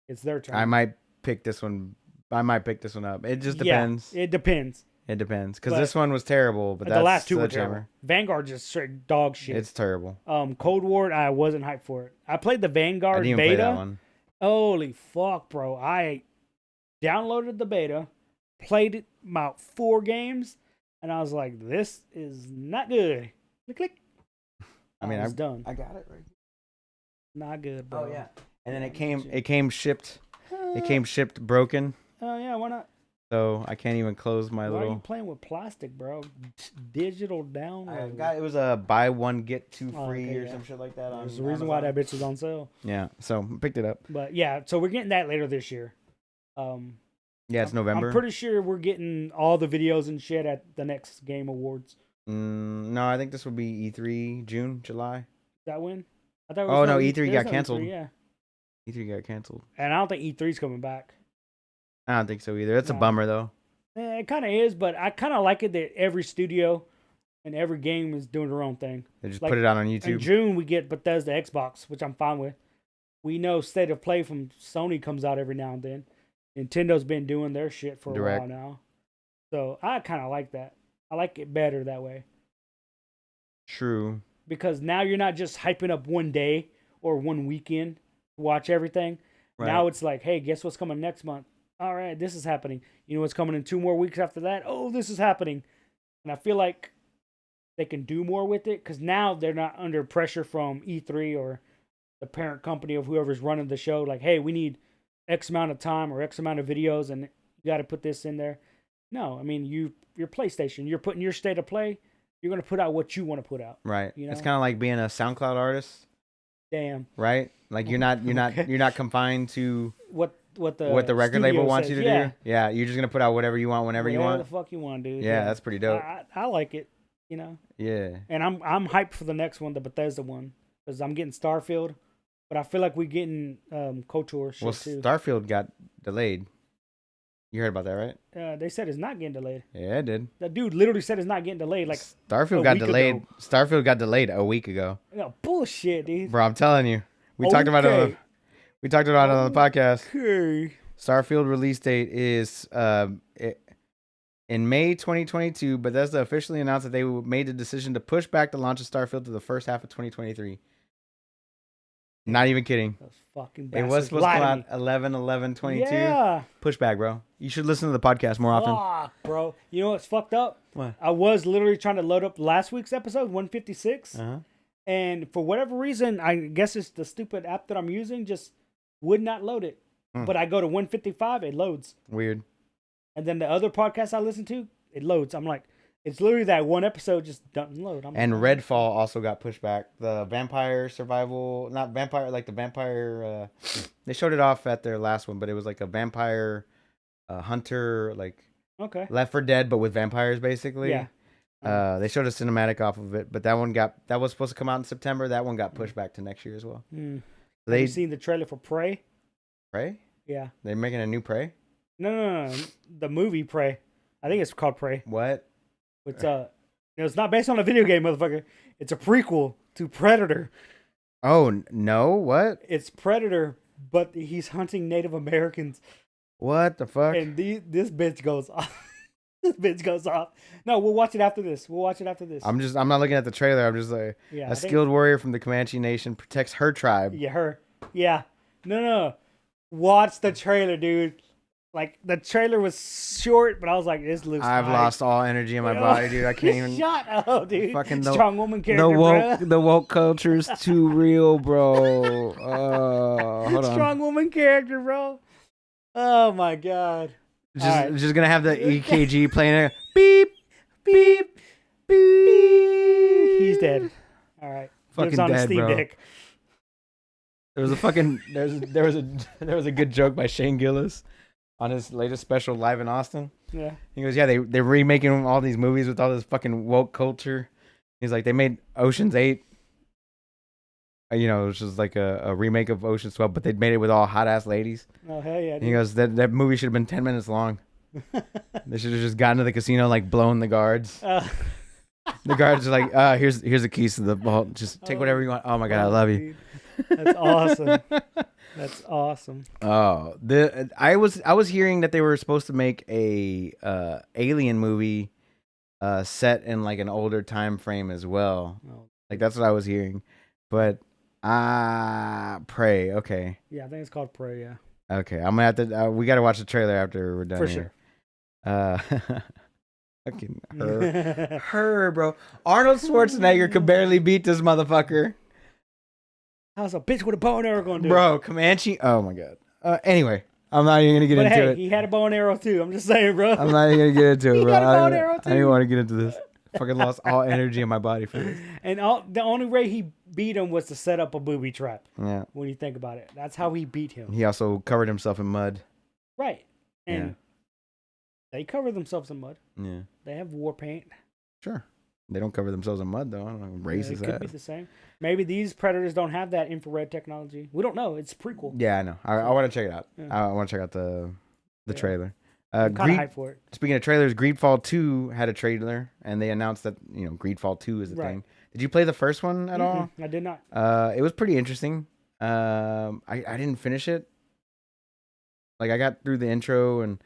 it's their turn. I might pick this one up. It just depends. Yeah, it depends. It depends. Because this one was terrible, but the last two were terrible. Vanguard just straight dog shit. It's terrible. Cold War, I wasn't hyped for it. I played the Vanguard beta. Play that one. Holy fuck, bro. I downloaded the beta, played it about 4 games, and I was like, this is not good. Click, click. I mean, I'm done. I got it right here. Not good, bro. Oh, yeah. And then it came shipped. It came shipped broken. Oh, yeah, why not? So I can't even close my little. Why are you playing with plastic, bro? Digital download. It was a buy one get two free or some shit like that. There's the reason why that bitch is on sale. Yeah, so picked it up. But yeah, so we're getting that later this year. Yeah, it's November. I'm pretty sure we're getting all the videos and shit at the next Game Awards. No, I think this will be E3 June, July. Is that when? I thought. Oh no, E3 got canceled. E3, yeah. E3 got canceled. And I don't think E3's coming back. I don't think so either. It's a bummer though. It kind of is, but I kind of like it that every studio and every game is doing their own thing. They just put it out on YouTube. In June we get Bethesda Xbox, which I'm fine with. We know State of Play from Sony comes out every now and then. Nintendo's been doing their shit for a while now. So I kind of like that. I like it better that way. True. Because now you're not just hyping up one day or one weekend to watch everything. Right. Now it's like, hey, guess what's coming next month? All right, this is happening. You know what's coming in 2 more weeks after that? Oh, this is happening. And I feel like they can do more with it because now they're not under pressure from E3 or the parent company of whoever's running the show. Like, hey, we need X amount of time or X amount of videos and you got to put this in there. No, I mean, your PlayStation, you're putting your State of Play. You're going to put out what you want to put out. Right. You know? It's kind of like being a SoundCloud artist. Damn. Right? Like you're not confined to what the record label wants you to do. Yeah, you're just gonna put out whatever you want whenever you want. Whatever the fuck you want, dude. Yeah, that's pretty dope. I like it, you know. Yeah. And I'm hyped for the next one, the Bethesda one, because I'm getting Starfield, but I feel like we're getting KOTOR shit too. Starfield got delayed. You heard about that, right? They said it's not getting delayed. Yeah, it did. That dude literally said it's not getting delayed. Like Starfield got delayed. Ago. Starfield got delayed a week ago. No bullshit, dude. Bro, I'm telling you. We talked about it. We talked about it on the podcast. Okay. Starfield release date is in May 2022. Bethesda officially announced that they made the decision to push back the launch of Starfield to the first half of 2023. Not even kidding. Those fucking it was supposed to come out 11/11/22. Yeah. Push back, bro. You should listen to the podcast more often. Fuck, bro. You know what's fucked up? What? I was literally trying to load up last week's episode, 156. Uh-huh. And for whatever reason, I guess it's the stupid app that I'm using, just would not load it. But I go to 155, it loads. Weird. And then the other podcast I listen to, it loads. I'm like, it's literally that one episode just doesn't load. And Redfall also got pushed back. The vampire survival, not vampire, like the vampire, they showed it off at their last one, but it was like a vampire hunter, like Left 4 Dead, but with vampires basically. Yeah. They showed a cinematic off of it, but that was supposed to come out in September. That one got pushed back to next year as well. Have you seen the trailer for Prey? Prey? Yeah. They're making a new Prey? No. The movie Prey. I think it's called Prey. What? It's not based on a video game, motherfucker. It's a prequel to Predator. Oh, no? What? It's Predator, but he's hunting Native Americans. What the fuck? And this bitch goes off. This bitch goes off. No, we'll watch it after this. I'm not looking at the trailer. I'm just like, a skilled warrior from the Comanche Nation protects her tribe. Yeah, her. Yeah. No. Watch the trailer, dude. Like, the trailer was short, but I was like, this looks I've lost all energy in my body, dude. I can't even. Shut up, dude. Fucking strong woman character, the woke culture is too real, bro. Hold on. Strong woman character, bro. Oh, my God. Just gonna have the EKG playing it. Beep, beep, He's dead. All right. Fucking Lives on dead, a Steam bro. Deck. There was a fucking there was a good joke by Shane Gillis on his latest special Live in Austin. Yeah. He goes, yeah, they're remaking all these movies with all this fucking woke culture. He's like, they made Ocean's 8. You know, which is like a remake of Ocean's 12, but they made it with all hot ass ladies. Oh hell yeah! And he goes, that movie should have been 10 minutes long. They should have just gotten to the casino, like blown the guards. The guards are like, here's the keys to the vault. Just take whatever you want. Oh my god, I love you. That's awesome. That's awesome. Oh, I was hearing that they were supposed to make a Alien movie set in like an older time frame as well. Oh. Like that's what I was hearing. But Prey, okay. Yeah, I think it's called Prey, yeah. Okay, I'm gonna have to we gotta watch the trailer after we're done. For here. Sure. Fucking her, bro. Arnold Schwarzenegger could barely beat this motherfucker. How's a bitch with a bow and arrow gonna do? Bro, Comanche. Oh my god. Anyway, I'm not even gonna get into it. He had a bow and arrow too. I'm just saying, bro. I'm not even gonna get into it, bro. He had a bow and arrow too. I didn't want to get into this. Fucking lost all energy in my body for this. And the only way he beat him was to set up a booby trap. Yeah. When you think about it, that's how he beat him. He also covered himself in mud. Right. And they cover themselves in mud. Yeah. They have war paint. Sure. They don't cover themselves in mud though. I don't know. Racist. It could be the same. Maybe these predators don't have that infrared technology. We don't know. It's prequel. Yeah, I know. I want to check it out. Yeah. I want to check out the trailer. I'm kind of hyped for it. Speaking of trailers, Greedfall 2 had a trailer, and they announced that Greedfall 2 is the thing. Did you play the first one at all? I did not. It was pretty interesting. I didn't finish it. Like I got through the intro and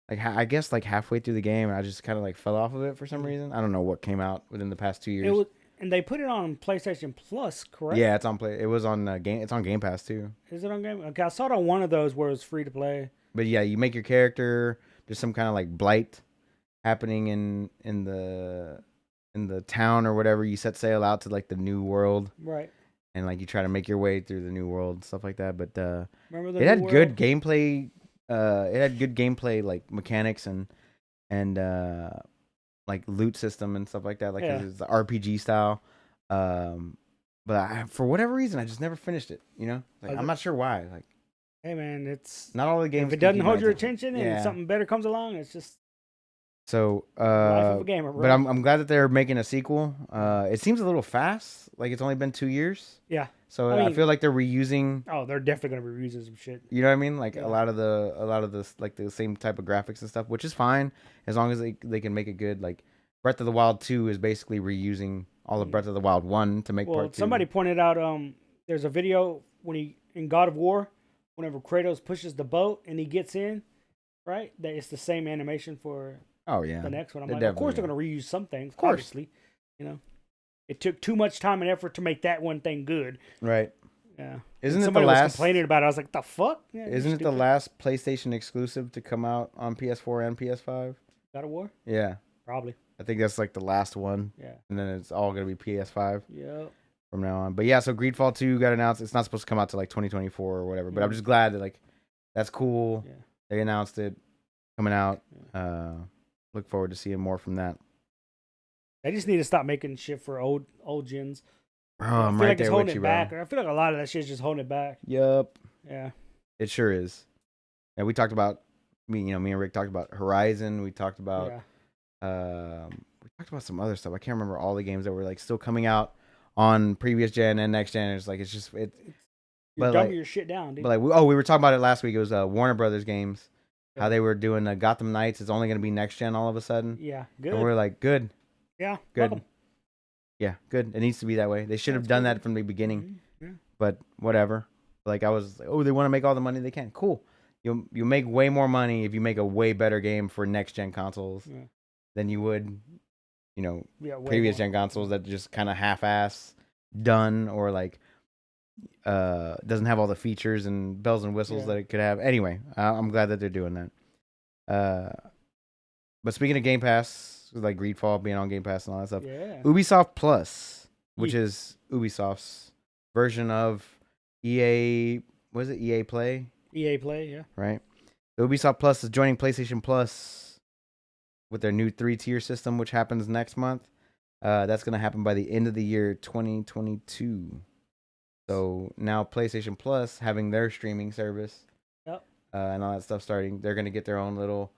I guess like halfway through the game, I just kind of like fell off of it for some reason. I don't know what came out within the past 2 years. And they put it on PlayStation Plus, correct? Yeah, it's on It was on Game. It's on Game Pass too. Is it on Game? Okay, I saw it on one of those where it was free to play. But yeah, you make your character. There's some kind of like blight happening in the town or whatever. You set sail out to like the new world, right? And like you try to make your way through the new world, stuff like that. But remember it had good gameplay. It had good gameplay like mechanics and like loot system and stuff like that. Like it's the RPG style. But for whatever reason, I just never finished it. Like I'm not sure why. Like. Hey man, it's not all the games. If it doesn't hold your attention and something better comes along, it's just so. Life of a gamer, bro. But I'm glad that they're making a sequel. It seems a little fast. Like it's only been 2 years. Yeah. So I feel like they're reusing. Oh, they're definitely gonna be reusing some shit. You know what I mean? Like a lot of the like the same type of graphics and stuff, which is fine as long as they can make it good. Like Breath of the Wild 2 is basically reusing all of Breath of the Wild 1 to make part 2. Somebody pointed out there's a video when in God of War. Whenever Kratos pushes the boat and he gets in, right? That it's the same animation for the next one. I'm like, of course they're gonna reuse some things. Obviously, it took too much time and effort to make that one thing good. Right. Yeah. Isn't somebody it the last was complaining about it? I was like, the fuck? Yeah, isn't it the last PlayStation exclusive to come out on PS4 and PS5? God of War? Yeah. Probably. I think that's like the last one. Yeah. And then it's all gonna be PS5. Yep. From now on. But yeah, so Greedfall 2 got announced. It's not supposed to come out till like 2024 or whatever. But I'm just glad that like that's cool. Yeah. They announced it coming out. Yeah. Look forward to seeing more from that. They just need to stop making shit for old gens. Bro, I'm right there with you, bro. I feel like a lot of that shit's just holding it back. Yup. Yeah. It sure is. And we talked about me and Rick talked about Horizon. We talked about some other stuff. I can't remember all the games that were like still coming out on previous gen and next gen. It's like you're dumbing your shit down, dude. But like we were talking about it last week. It was Warner Brothers games. How they were doing Gotham Knights. It's only going to be next gen all of a sudden. Yeah, good. And we're like, good. Yeah, good. Welcome. Yeah, good. It needs to be that way. They should have done that from the beginning. Mm-hmm. Yeah. But whatever. Like I was like, they want to make all the money they can. Cool. You make way more money if you make a way better game for next gen consoles than you would, previous gen consoles that just kind of half-ass done or like doesn't have all the features and bells and whistles that it could have. Anyway, I'm glad that they're doing that. But speaking of Game Pass, like Greedfall being on Game Pass and all that stuff, Ubisoft Plus, which is Ubisoft's version of EA, what is it? EA Play? EA Play, yeah. Right. So Ubisoft Plus is joining PlayStation Plus with their new 3-tier system, which happens next month. That's gonna happen by the end of the year 2022. So now PlayStation Plus having their streaming service, yep, and all that stuff starting, they're gonna get their own little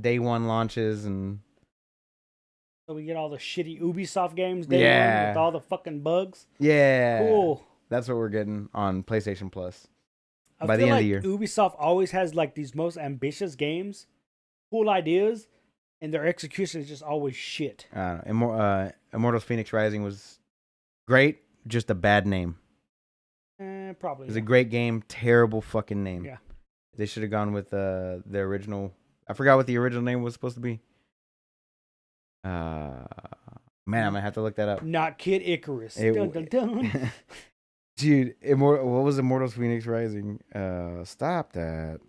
day one launches and. So we get all the shitty Ubisoft games day one with all the fucking bugs. Yeah. Cool. That's what we're getting on PlayStation Plus by the end of the year. Ubisoft always has like these most ambitious games, cool ideas, and their execution is just always shit. I don't know. Immortals Phoenix Rising was great, just a bad name. Probably. It was a great game, terrible fucking name. Yeah. They should have gone with the original. I forgot what the original name was supposed to be. Man, I'm gonna have to look that up. Not Kid Icarus. Dun, dun, dun. Dude, what was Immortals Phoenix Rising? Stop that.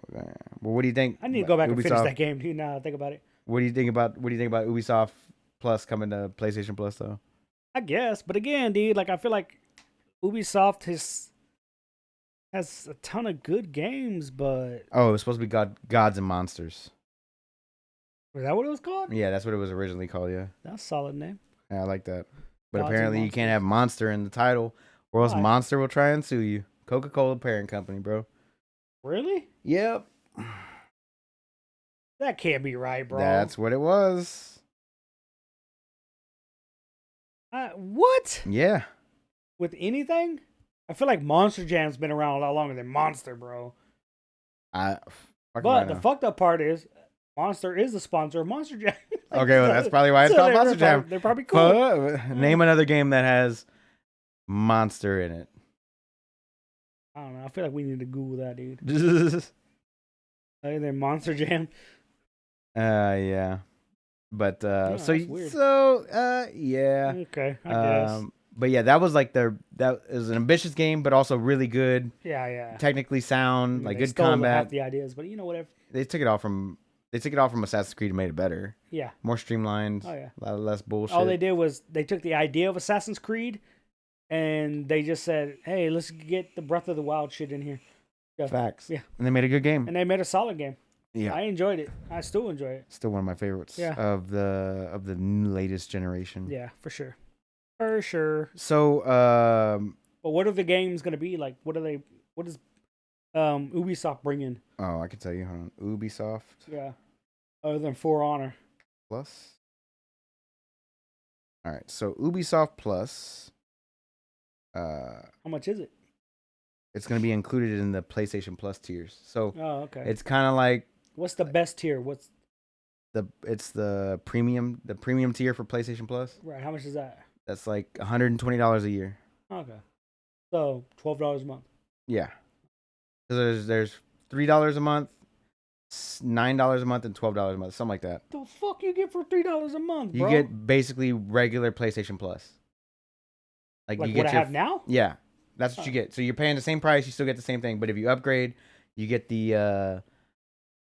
Well, what do you think? I need to go back and finish that game, dude. Now I think about it. What do you think about Ubisoft Plus coming to PlayStation Plus though? I guess, but again, dude, like I feel like Ubisoft has a ton of good games, but it was supposed to be Gods and Monsters. Was that what it was called? Yeah, that's what it was originally called. Yeah, that's a solid name. Yeah, I like that. But apparently you can't have Monster in the title, or else Monster will try and sue you. Coca-Cola parent company, bro. Really? Yep. That can't be right, bro. That's what it was. What? Yeah. With anything? I feel like Monster Jam's been around a lot longer than Monster, bro. But the fucked up part is, Monster is the sponsor of Monster Jam. Okay, well, that's probably why it's called Monster Jam. They're probably cool. Name another game that has Monster in it. I don't know. I feel like we need to Google that, dude. Other than Monster Jam. Yeah. But yeah. Okay, I guess. But yeah, that was like that is an ambitious game, but also really good. Yeah. Technically sound, like good stole combat. Half the ideas, but whatever. They took it all from Assassin's Creed and made it better. Yeah. More streamlined. Oh yeah. A lot less bullshit. All they did was they took the idea of Assassin's Creed, and they just said, "Hey, let's get the Breath of the Wild shit in here." Yeah. Facts. Yeah. And they made a good game. And they made a solid game. Yeah. I enjoyed it. I still enjoy it. Still one of my favorites. Yeah. Of the latest generation. Yeah, for sure. For sure. So, but what are the games gonna be like? What is Ubisoft bringing? Oh, I can tell you. Hold on. Ubisoft. Yeah. Other than For Honor. Plus. All right. So Ubisoft Plus. How much is it? It's gonna be included in the PlayStation Plus tiers. So. Oh, okay. It's kind of like. What's the best tier? It's the premium tier for PlayStation Plus. Right. How much is that? That's like $120 a year. Okay. So $12 a month. Yeah. So there's $3 a month, $9 a month, and $12 a month, something like that. The fuck you get for $3 a month, bro? You get basically regular PlayStation Plus. Like you get what I have now? Yeah, that's what you get. So you're paying the same price, you still get the same thing. But if you upgrade, you get you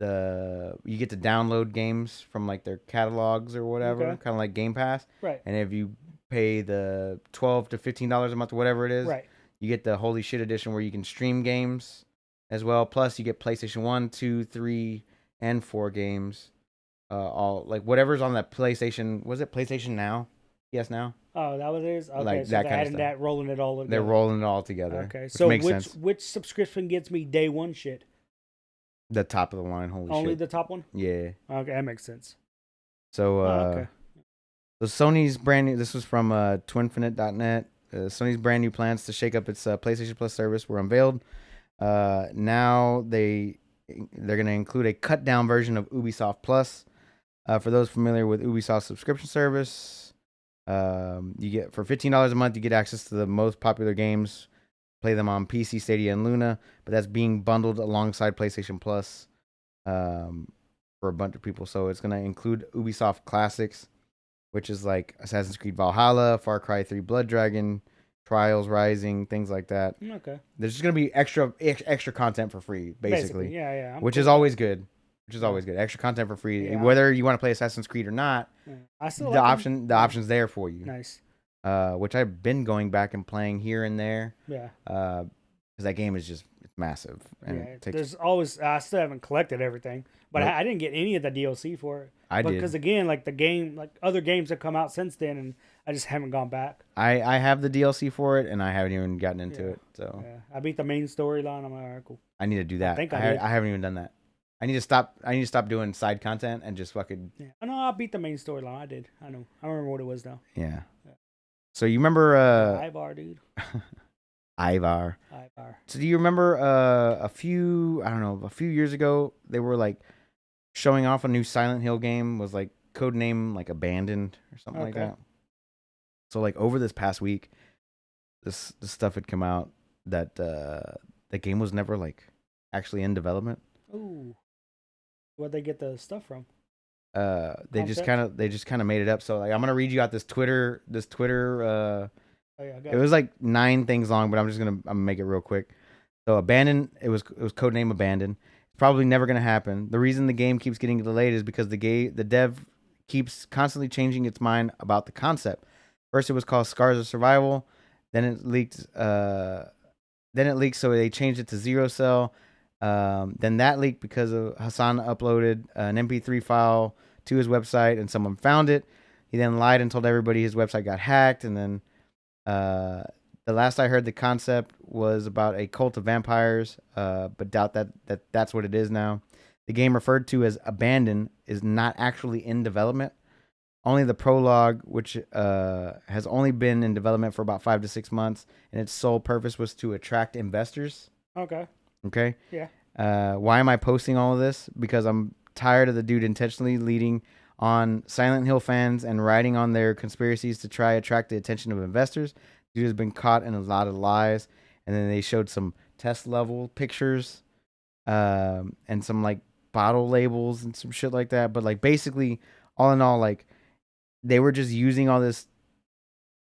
get to download games from like their catalogs or whatever, kind of like Game Pass. Right. And if you pay the $12 to $15 a month or whatever it is, right, you get the Holy Shit edition where you can stream games as well. Plus, you get PlayStation 1, 2, 3, and 4 games. All like whatever's on that PlayStation. Was it PlayStation Now? Yes, Now. Oh, that what it is. Okay, like so that they're kind adding of that, rolling it all together. They're rolling it all together. Okay, so makes sense. Which subscription gets me day one shit? The top of the line. Holy shit. Only the top one? Yeah. Okay, that makes sense. So, okay. So Sony's brand new. This was from twinfinite.net. Sony's brand new plans to shake up its PlayStation Plus service were unveiled. Now they're going to include a cut down version of Ubisoft Plus. For those familiar with Ubisoft's subscription service, you get for $15 a month, you get access to the most popular games. Play them on PC, Stadia, and Luna, but that's being bundled alongside PlayStation Plus for a bunch of people. So it's going to include Ubisoft Classics, which is like Assassin's Creed Valhalla, Far Cry 3 Blood Dragon, Trials Rising, things like that. Okay. There's just going to be extra content for free, basically. Yeah. Which is always good. Extra content for free. Yeah. Whether you want to play Assassin's Creed or not, the option's there for you. Nice. Which I've been going back and playing here and there. Yeah. Because that game is just massive. And there's always I still haven't collected everything, But nope. I didn't get any of the DLC for it. I did. Because again, like the game, like other games have come out since then, and I just haven't gone back. I have the DLC for it, and I haven't even gotten into it. So I beat the main storyline. I'm like, all right, cool. I need to do that. I haven't even done that. I need to stop doing side content and just fucking. Yeah, I know. I beat the main storyline. I did. I know. I remember what it was now. Yeah. So you remember Ivar, dude. Ivar. So do you remember a few years ago they were like showing off a new Silent Hill game, was like codename like Abandoned or something like that. So like over this past week, this stuff had come out that the game was never like actually in development. Ooh. Where'd they get the stuff from? They just kind of made it up. So like I'm gonna read you out this Twitter. It was like 9 things long, but I'm gonna make it real quick. So Abandoned, it was codename Abandoned. It's probably never gonna happen. The reason the game keeps getting delayed is because the dev keeps constantly changing its mind about the concept. First it was called Scars of Survival, then it leaked. So they changed it to Zero Cell. Then that leaked because of Hassan uploaded an MP3 file to his website and someone found it. He then lied and told everybody his website got hacked. And then the last I heard, the concept was about a cult of vampires, but doubt that's what it is now. The game referred to as Abandoned is not actually in development. Only the prologue, which has only been in development for about 5 to 6 months, and its sole purpose was to attract investors. Okay. Yeah. Why am I posting all of this? Because I'm tired of the dude intentionally leading on Silent Hill fans and riding on their conspiracies to try attract the attention of investors. Dude has been caught in a lot of lies. And then they showed some test level pictures, and some like bottle labels and some shit like that. But like basically, all in all, like they were just using all this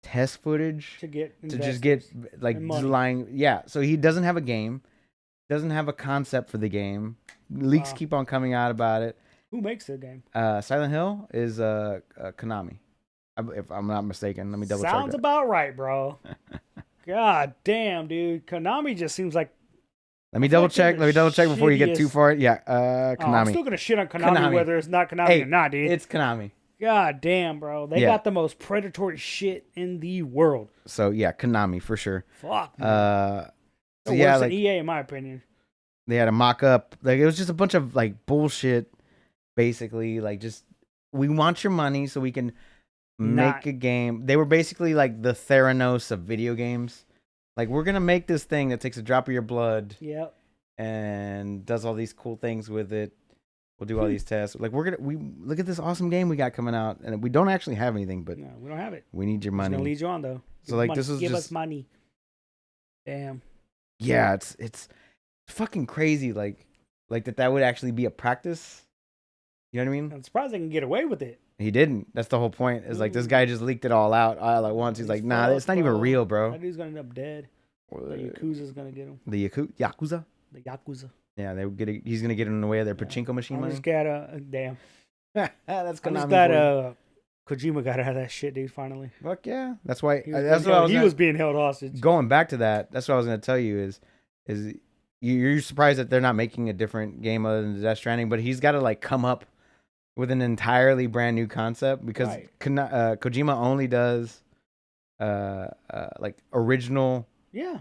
test footage to just get like lying. Yeah. So he doesn't have a game. Doesn't have a concept for the game. Leaks keep on coming out about it. Who makes the game? Silent Hill is Konami, if I'm not mistaken. Let me double check. Sounds about right, bro. God damn, dude. Konami just seems like. Let me double check before you get too far. Yeah, Konami. I'm still gonna shit on Konami whether it's not Konami or not, dude. It's Konami. God damn, bro. They got the most predatory shit in the world. So yeah, Konami for sure. Fuck. So yeah, like EA in my opinion. They had a mock-up. Like it was just a bunch of like bullshit. Basically, like just we want your money so we can make a game. They were basically like the Theranos of video games. Like we're gonna make this thing that takes a drop of your blood. Yep. And does all these cool things with it. We'll do all these tests. Like we look at this awesome game we got coming out, and we don't actually have anything, but no, we don't have it. We need your money. It's gonna lead you on though. So like this is give us money. Damn. Yeah, it's fucking crazy. Like that would actually be a practice. You know what I mean? I'm surprised they can get away with it. He didn't. That's the whole point. Is like this guy just leaked it all out all at once. He's like, nah, it's not even real, bro. That dude's gonna end up dead. The Yakuza's gonna get him. The Yakuza? The Yakuza. Yeah, he's gonna get in the way of their pachinko machine money. I just got damn. That's Konami. I just got Kojima got out of that shit, dude. Finally. Fuck yeah. That's why. He was being held hostage. Going back to that, that's what I was gonna tell you is you're surprised that they're not making a different game other than Death Stranding, but he's got to like come up with an entirely brand new concept because Kojima only does like original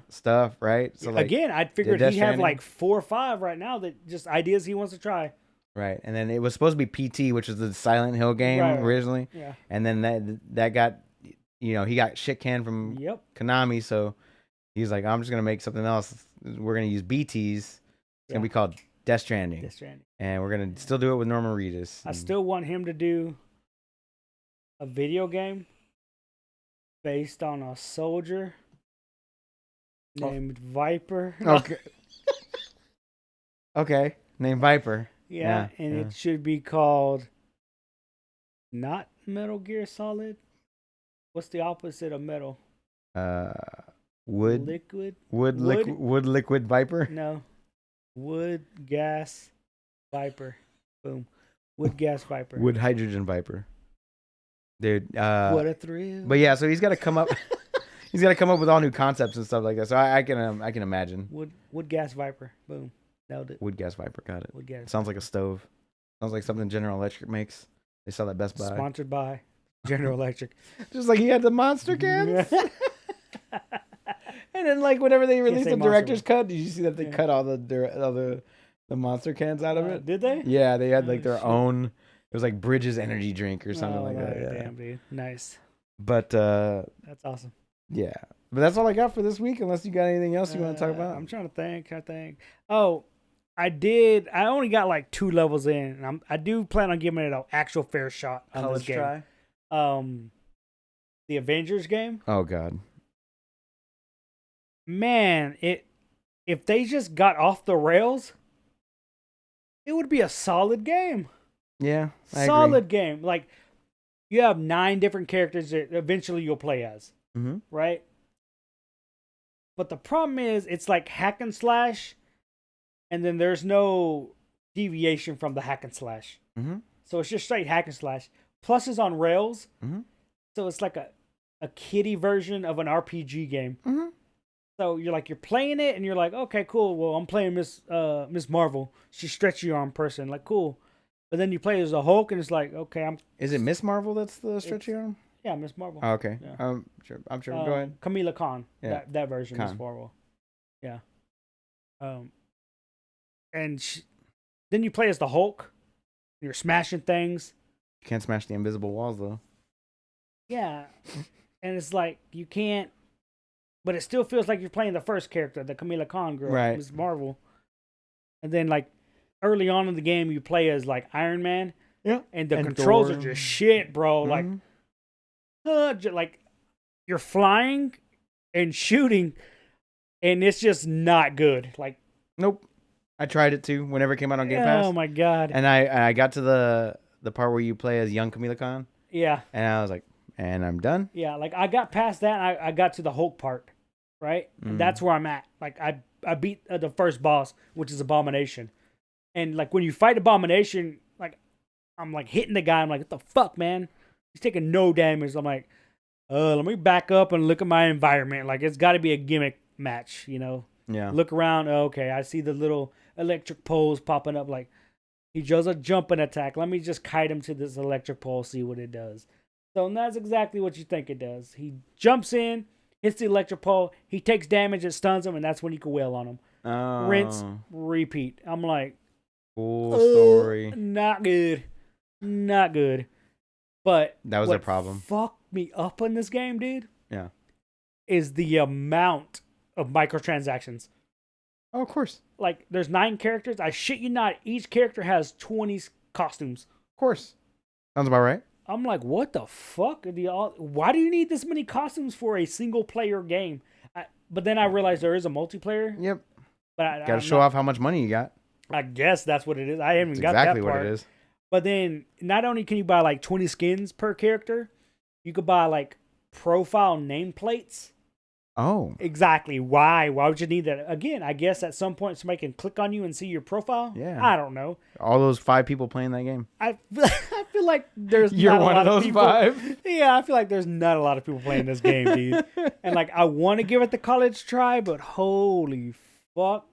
stuff, right? So like again, I figured he have like 4 or 5 right now that just ideas he wants to try. Right, and then it was supposed to be PT, which is the Silent Hill game originally. Yeah, and then that got, he got shit canned from Konami, so he's like, I'm just gonna make something else. We're gonna use BTs. It's gonna be called Death Stranding. And we're gonna still do it with Norman Reedus. I still want him to do a video game based on a soldier named Viper. Okay. Okay, named Viper. Yeah, and it should be called not Metal Gear Solid. What's the opposite of metal? Wood. Liquid. Wood liquid Viper. No. Wood gas Viper. Boom. Wood gas Viper. Wood hydrogen Viper. Dude. What a thrill. But yeah, so he's got to come up. He's got to come up with all new concepts and stuff like that. So I can imagine. Wood gas Viper. Boom. Nailed it. Wood gas Viper. Got it. Wood gas. Sounds like a stove. Sounds like something General Electric makes. They sell at Best Buy. Sponsored by General Electric. Just like he had the monster cans. And then like whenever they released the director's cut, did you see that they cut all the monster cans out of it? Did they? Yeah, they had like their own. It was like Bridges energy drink or something like that. Yeah. Damn, dude. Nice. But that's awesome. Yeah. But that's all I got for this week, unless you got anything else you want to talk about. I'm trying to think. Oh, I only got like 2 levels in, and I do plan on giving it an actual fair shot on this game. The Avengers game. Oh God. Man, if they just got off the rails, it would be a solid game. Yeah, solid game. Like, you have 9 different characters that eventually you'll play as, right? But the problem is, it's like hack and slash, and then there's no deviation from the hack and slash. So it's just straight hack and slash. Plus, it's on rails, so it's like a kiddie version of an RPG game. So you're playing it, and you're like, okay, cool. Well, I'm playing Miss Marvel. She's stretchy arm person, like cool. But then you play as a Hulk, and it's like, okay, Is it Miss Marvel that's the stretchy arm? Yeah, Miss Marvel. Oh, okay. Yeah. I'm sure. Go ahead. Kamala Khan. Yeah. That version Khan. Miss Marvel. Yeah. And then you play as the Hulk. And you're smashing things. You can't smash the invisible walls though. Yeah, and it's like you can't. But it still feels like you're playing the first character, the Kamala Khan girl, right. Miss Marvel. And then, like, early on in the game, you play as, like, Iron Man. Yeah. And the controls are just shit, bro. Like, you're flying and shooting, and it's just not good. Like, nope. I tried it, too, whenever it came out on Game Pass. Oh, my God. And I got to the part where you play as young Kamala Khan. Yeah. And I was like, and I'm done. Yeah, like, I got past that, I got to the Hulk part. Right? And that's where I'm at. Like, I beat the first boss, which is Abomination. And, like, when you fight Abomination, like, I'm, like, hitting the guy. I'm like, what the fuck, man? He's taking no damage. I'm like, let me back up and look at my environment. Like, it's got to be a gimmick match, you know? Yeah. Look around. Okay, I see the little electric poles popping up. Like, he does a jumping attack. Let me just kite him to this electric pole, see what it does. So that's exactly what you think it does. He jumps in. Hits the electric pole. He takes damage. It stuns him, and that's when you can wail on him. Oh. Rinse, repeat. I'm like, cool story. Not good. Not good. But that was a problem. Fucked me up in this game, dude. Yeah. Is the amount of microtransactions. Oh, of course. Like, there's 9 characters. I shit you not. Each character has 20 costumes. Of course. Sounds about right. I'm like, what the fuck? Why do you need this many costumes for a single player game? But then I realized there is a multiplayer. Yep. But got to show off how much money you got. I guess that's what it is. I haven't got that part. Exactly what it is. But then not only can you buy like 20 skins per character, you could buy like profile nameplates. Oh. Exactly. Why? Why would you need that? Again, I guess at some point somebody can click on you and see your profile. Yeah. I don't know. All those 5 people playing that game. I feel like there's You're not one a lot of those people, 5. Yeah, I feel like there's not a lot of people playing this game, dude. And like, I want to give it the college try, but holy fuck,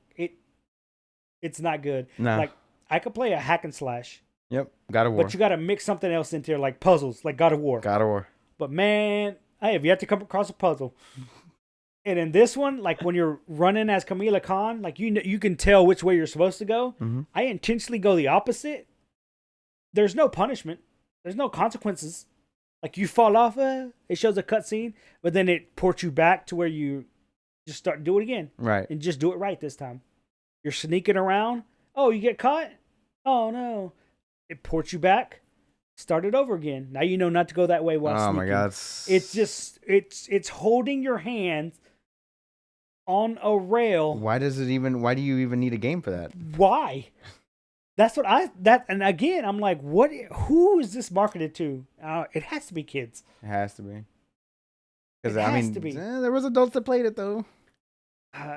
it's not good. Nah. Like, I could play a hack and slash. Yep. God of War. But you got to mix something else into it, like puzzles, like God of War. God of War. But man, hey, if you have to come across a puzzle. And in this one, like when you're running as Kamala Khan, like you can tell which way you're supposed to go. I intentionally go the opposite. There's no punishment. There's no consequences. Like you fall off, it shows a cutscene, but then it ports you back to where you just do it again. Right. And just do it right this time. You're sneaking around. Oh, you get caught? Oh, no. It ports you back. Start it over again. Now you know not to go that way while sneaking. Oh, my God. It's just, it's holding your hand on a rail. Why do you even need a game for that? Why? That's what and again, I'm like, who is this marketed to? It has to be kids. It has to be. Because I mean, there was adults that played it though.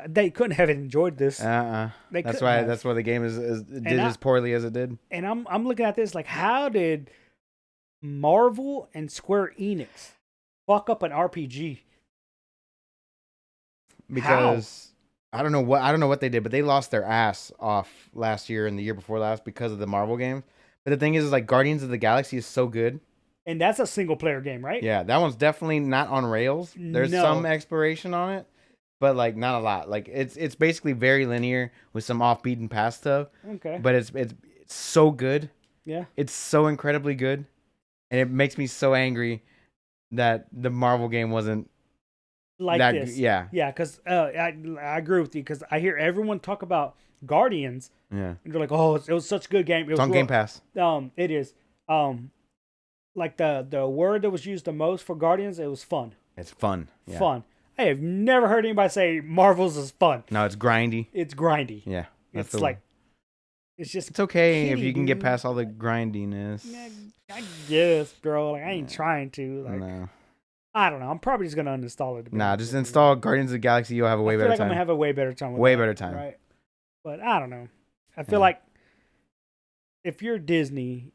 They couldn't have enjoyed this. That's why the game did as poorly as it did. And I'm looking at this like, how did Marvel and Square Enix fuck up an RPG? Because how? I don't know what they did, but they lost their ass off last year and the year before last because of the Marvel game. But the thing is like Guardians of the Galaxy is so good. And that's a single player game, right? Yeah, that one's definitely not on rails. There's some exploration on it, but like not a lot. Like it's basically very linear with some off beaten path stuff. Okay. But it's so good. Yeah. It's so incredibly good. And it makes me so angry that the Marvel game wasn't like that, this. Yeah. Yeah, because I agree with you because I hear everyone talk about Guardians. Yeah. And they're like, oh, it was such a good game. It's on Game Pass. It is. Like the word that was used the most for Guardians, it was fun. It's fun. Yeah. Fun. I have never heard anybody say Marvel's is fun. No, it's grindy. It's grindy. Yeah. It's like, it's just. It's okay if you can get past all the grindiness. Yeah, I guess, bro. Like, I ain't trying to. Like, no. I don't know. I'm probably just gonna uninstall it. Nah, just install Guardians of the Galaxy. You'll have a way better time. I'm gonna have a way better time. Way better time. Right. But I don't know. I feel like if you're Disney,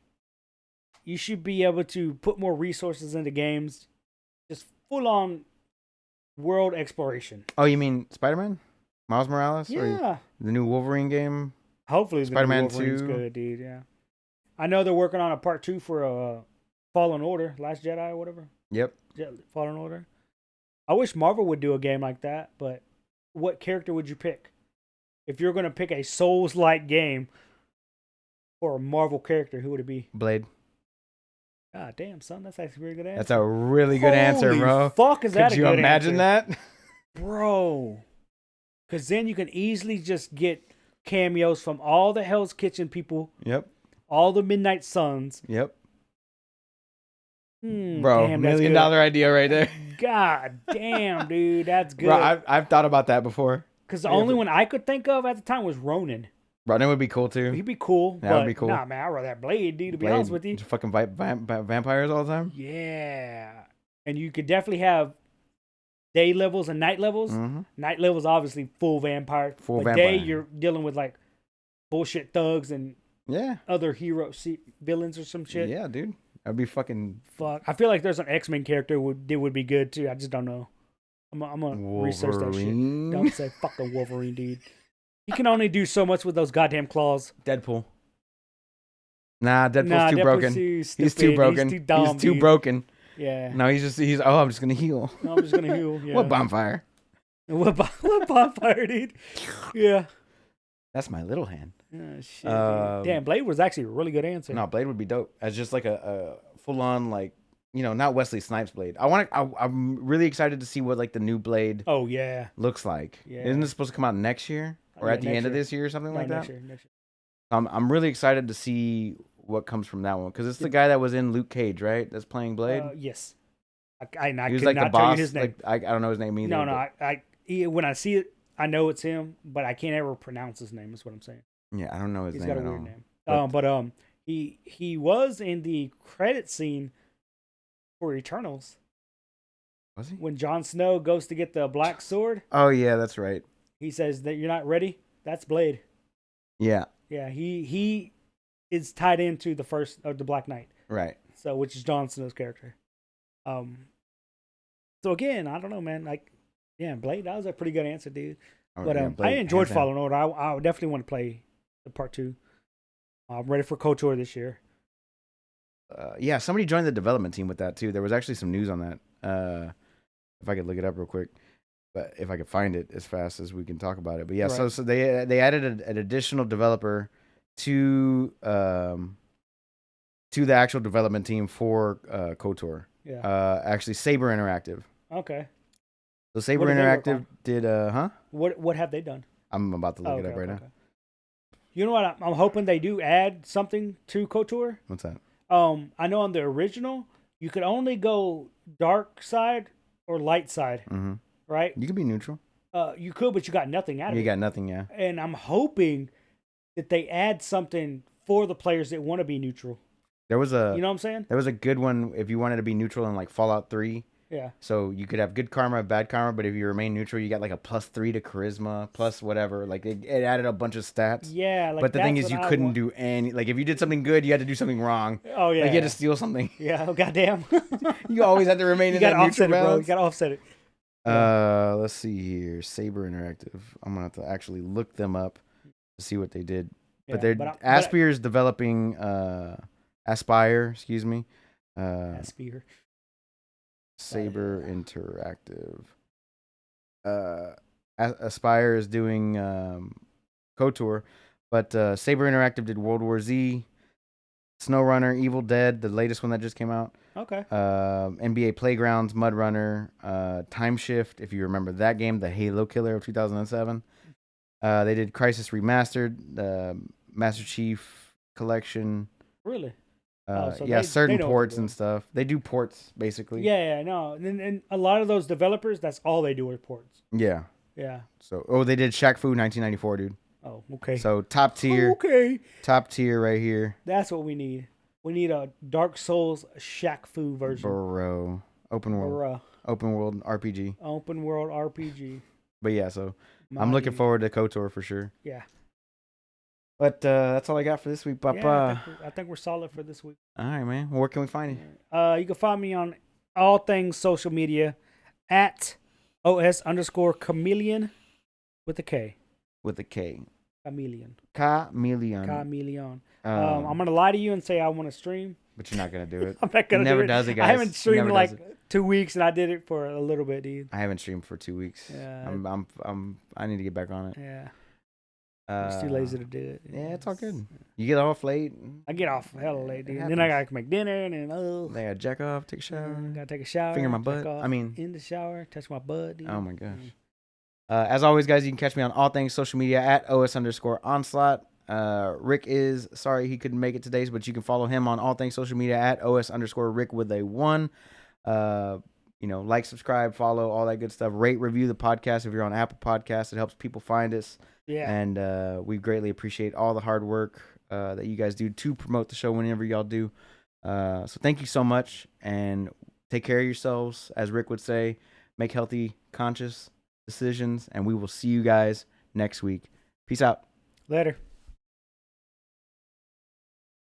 you should be able to put more resources into games, just full on world exploration. Oh, you mean Spider-Man? Miles Morales? Yeah. Or the new Wolverine game? Hopefully Spider-Man 2 is good, dude. Yeah. I know they're working on a part 2 for Fallen Order, Last Jedi or whatever. Yep. Fallen Order. I wish Marvel would do a game like that, but what character would you pick? If you're going to pick a Souls-like game for a Marvel character, who would it be? Blade. God damn, son, that's actually a very good answer. That's a really good answer, bro. Fuck, is that a good answer? Could you imagine that? Bro. Because then you can easily just get cameos from all the Hell's Kitchen people. Yep. All the Midnight Suns. Yep. Bro, damn, $1 million idea right there. God damn, dude, that's good. Bro, I've thought about that before. Because the only one I could think of at the time was Ronan. Ronan would be cool too. He'd be cool. That would be cool. Nah, man, I'd rather that Blade, dude, to be honest with you. Just fucking vampires all the time? Yeah. And you could definitely have day levels and night levels. Mm-hmm. Night levels, obviously, full vampire. Day, you're dealing with like bullshit thugs and other villains or some shit. Yeah, dude. That'd be fucking... Fuck. I feel like there's an X-Men character that would be good too. I just don't know. I'm gonna research that shit. Don't say fucking Wolverine, dude. He can only do so much with those goddamn claws. Deadpool. Deadpool's too broken. He's too broken. He's too dumb. He's too broken. Yeah. No, I'm just gonna heal. No, I'm just gonna heal. Yeah. What bonfire? What bonfire, dude? Yeah. That's my little hand. Oh, shit, damn, Blade was actually a really good answer. No, Blade would be dope. As just like a full on like, you know, not Wesley Snipes Blade. I'm really excited to see what like the new Blade. Oh yeah. Looks like. Yeah. Isn't it supposed to come out next year or at the end of this year or something like that? Next year. I'm really excited to see what comes from that one because it's the guy that was in Luke Cage, right? That's playing Blade. Yes. I he was like the boss. His name. Like I don't know his name either. No. When I see it, I know it's him, but I can't ever pronounce his name. Is what I'm saying. Yeah, I don't know his name. He's got a weird name. But he was in the credit scene for Eternals. Was he? When Jon Snow goes to get the black sword. Oh yeah, that's right. He says that you're not ready. That's Blade. Yeah. Yeah, he is tied into the first of the Black Knight. Right. So which is Jon Snow's character. So again, I don't know, man. Like, yeah, Blade. That was a pretty good answer, dude. But I enjoyed Fallen Order. I definitely want to play the part 2. I'm ready for KOTOR this year. Yeah, somebody joined the development team with that too. There was actually some news on that. If I could look it up real quick, but if I could find it as fast as we can talk about it. But yeah, right. so they added an additional developer to the actual development team for KOTOR. Yeah. Actually, Saber Interactive. Okay. So Saber Interactive did What have they done? I'm about to look it up right now. You know what? I'm hoping they do add something to KOTOR. What's that? I know on the original you could only go dark side or light side, right? You could be neutral. You could, but you got nothing out of it. You got nothing, yeah. And I'm hoping that they add something for the players that want to be neutral. There was a, you know what I'm saying? There was a good one if you wanted to be neutral in like Fallout 3. Yeah. So you could have good karma, bad karma, but if you remain neutral, you got like a +3 to charisma, plus whatever. Like it added a bunch of stats. Yeah. Like but the thing is, you couldn't do any. Like if you did something good, you had to do something wrong. Oh yeah. Like you had to steal something. Yeah. Oh goddamn. You always had to remain in that neutral balance. Bro. You gotta offset it. Let's see here. Saber Interactive. I'm gonna have to actually look them up to see what they did. But Aspire is developing Aspire, excuse me. Aspire. Saber Interactive. Aspire is doing KOTOR, but Saber Interactive did World War Z, SnowRunner, Evil Dead, the latest one that just came out. Okay. NBA Playgrounds, Mud Runner, Time Shift, if you remember that game, the Halo killer of 2007. They did Crisis Remastered, Master Chief Collection. Really? Certain ports and stuff. They do ports, basically. Yeah, no. And a lot of those developers, that's all they do are ports. Yeah. Yeah. So, they did Shaq Fu 1994, dude. Oh, okay. So, top tier. Okay. Top tier right here. That's what we need. We need a Dark Souls Shaq Fu version. Bro. Open world. Open world RPG. Open world RPG. But yeah, so I'm looking forward to KOTOR for sure. Yeah. But that's all I got for this week, Papa. Yeah, I think we're solid for this week. All right, man. Where can we find you? You can find me on all things social media at @OS_chameleon with a K. With a K. Chameleon. Chameleon. I'm gonna lie to you and say I want to stream, but you're not gonna do it. I'm not gonna. Never does it, guys. I haven't streamed in like 2 weeks, and I did it for a little bit, dude. I haven't streamed for 2 weeks. Yeah. I need to get back on it. Yeah. I'm just too lazy to do it. Yeah, it's all good. You get off late. I get off hella late, dude. And then I gotta make dinner, and then I gotta jack off, take a shower. Gotta take a shower. Finger my butt. In the shower, touch my butt, dude. Oh my gosh. As always, guys, you can catch me on all things social media at @OS_onslaught. Rick is sorry he couldn't make it today, but you can follow him on all things social media at @OS_Rick with a 1. Like, subscribe, follow, all that good stuff. Rate, review the podcast if you're on Apple Podcasts. It helps people find us. Yeah. And we greatly appreciate all the hard work that you guys do to promote the show whenever y'all do. So thank you so much, and take care of yourselves, as Rick would say. Make healthy, conscious decisions, and we will see you guys next week. Peace out. Later.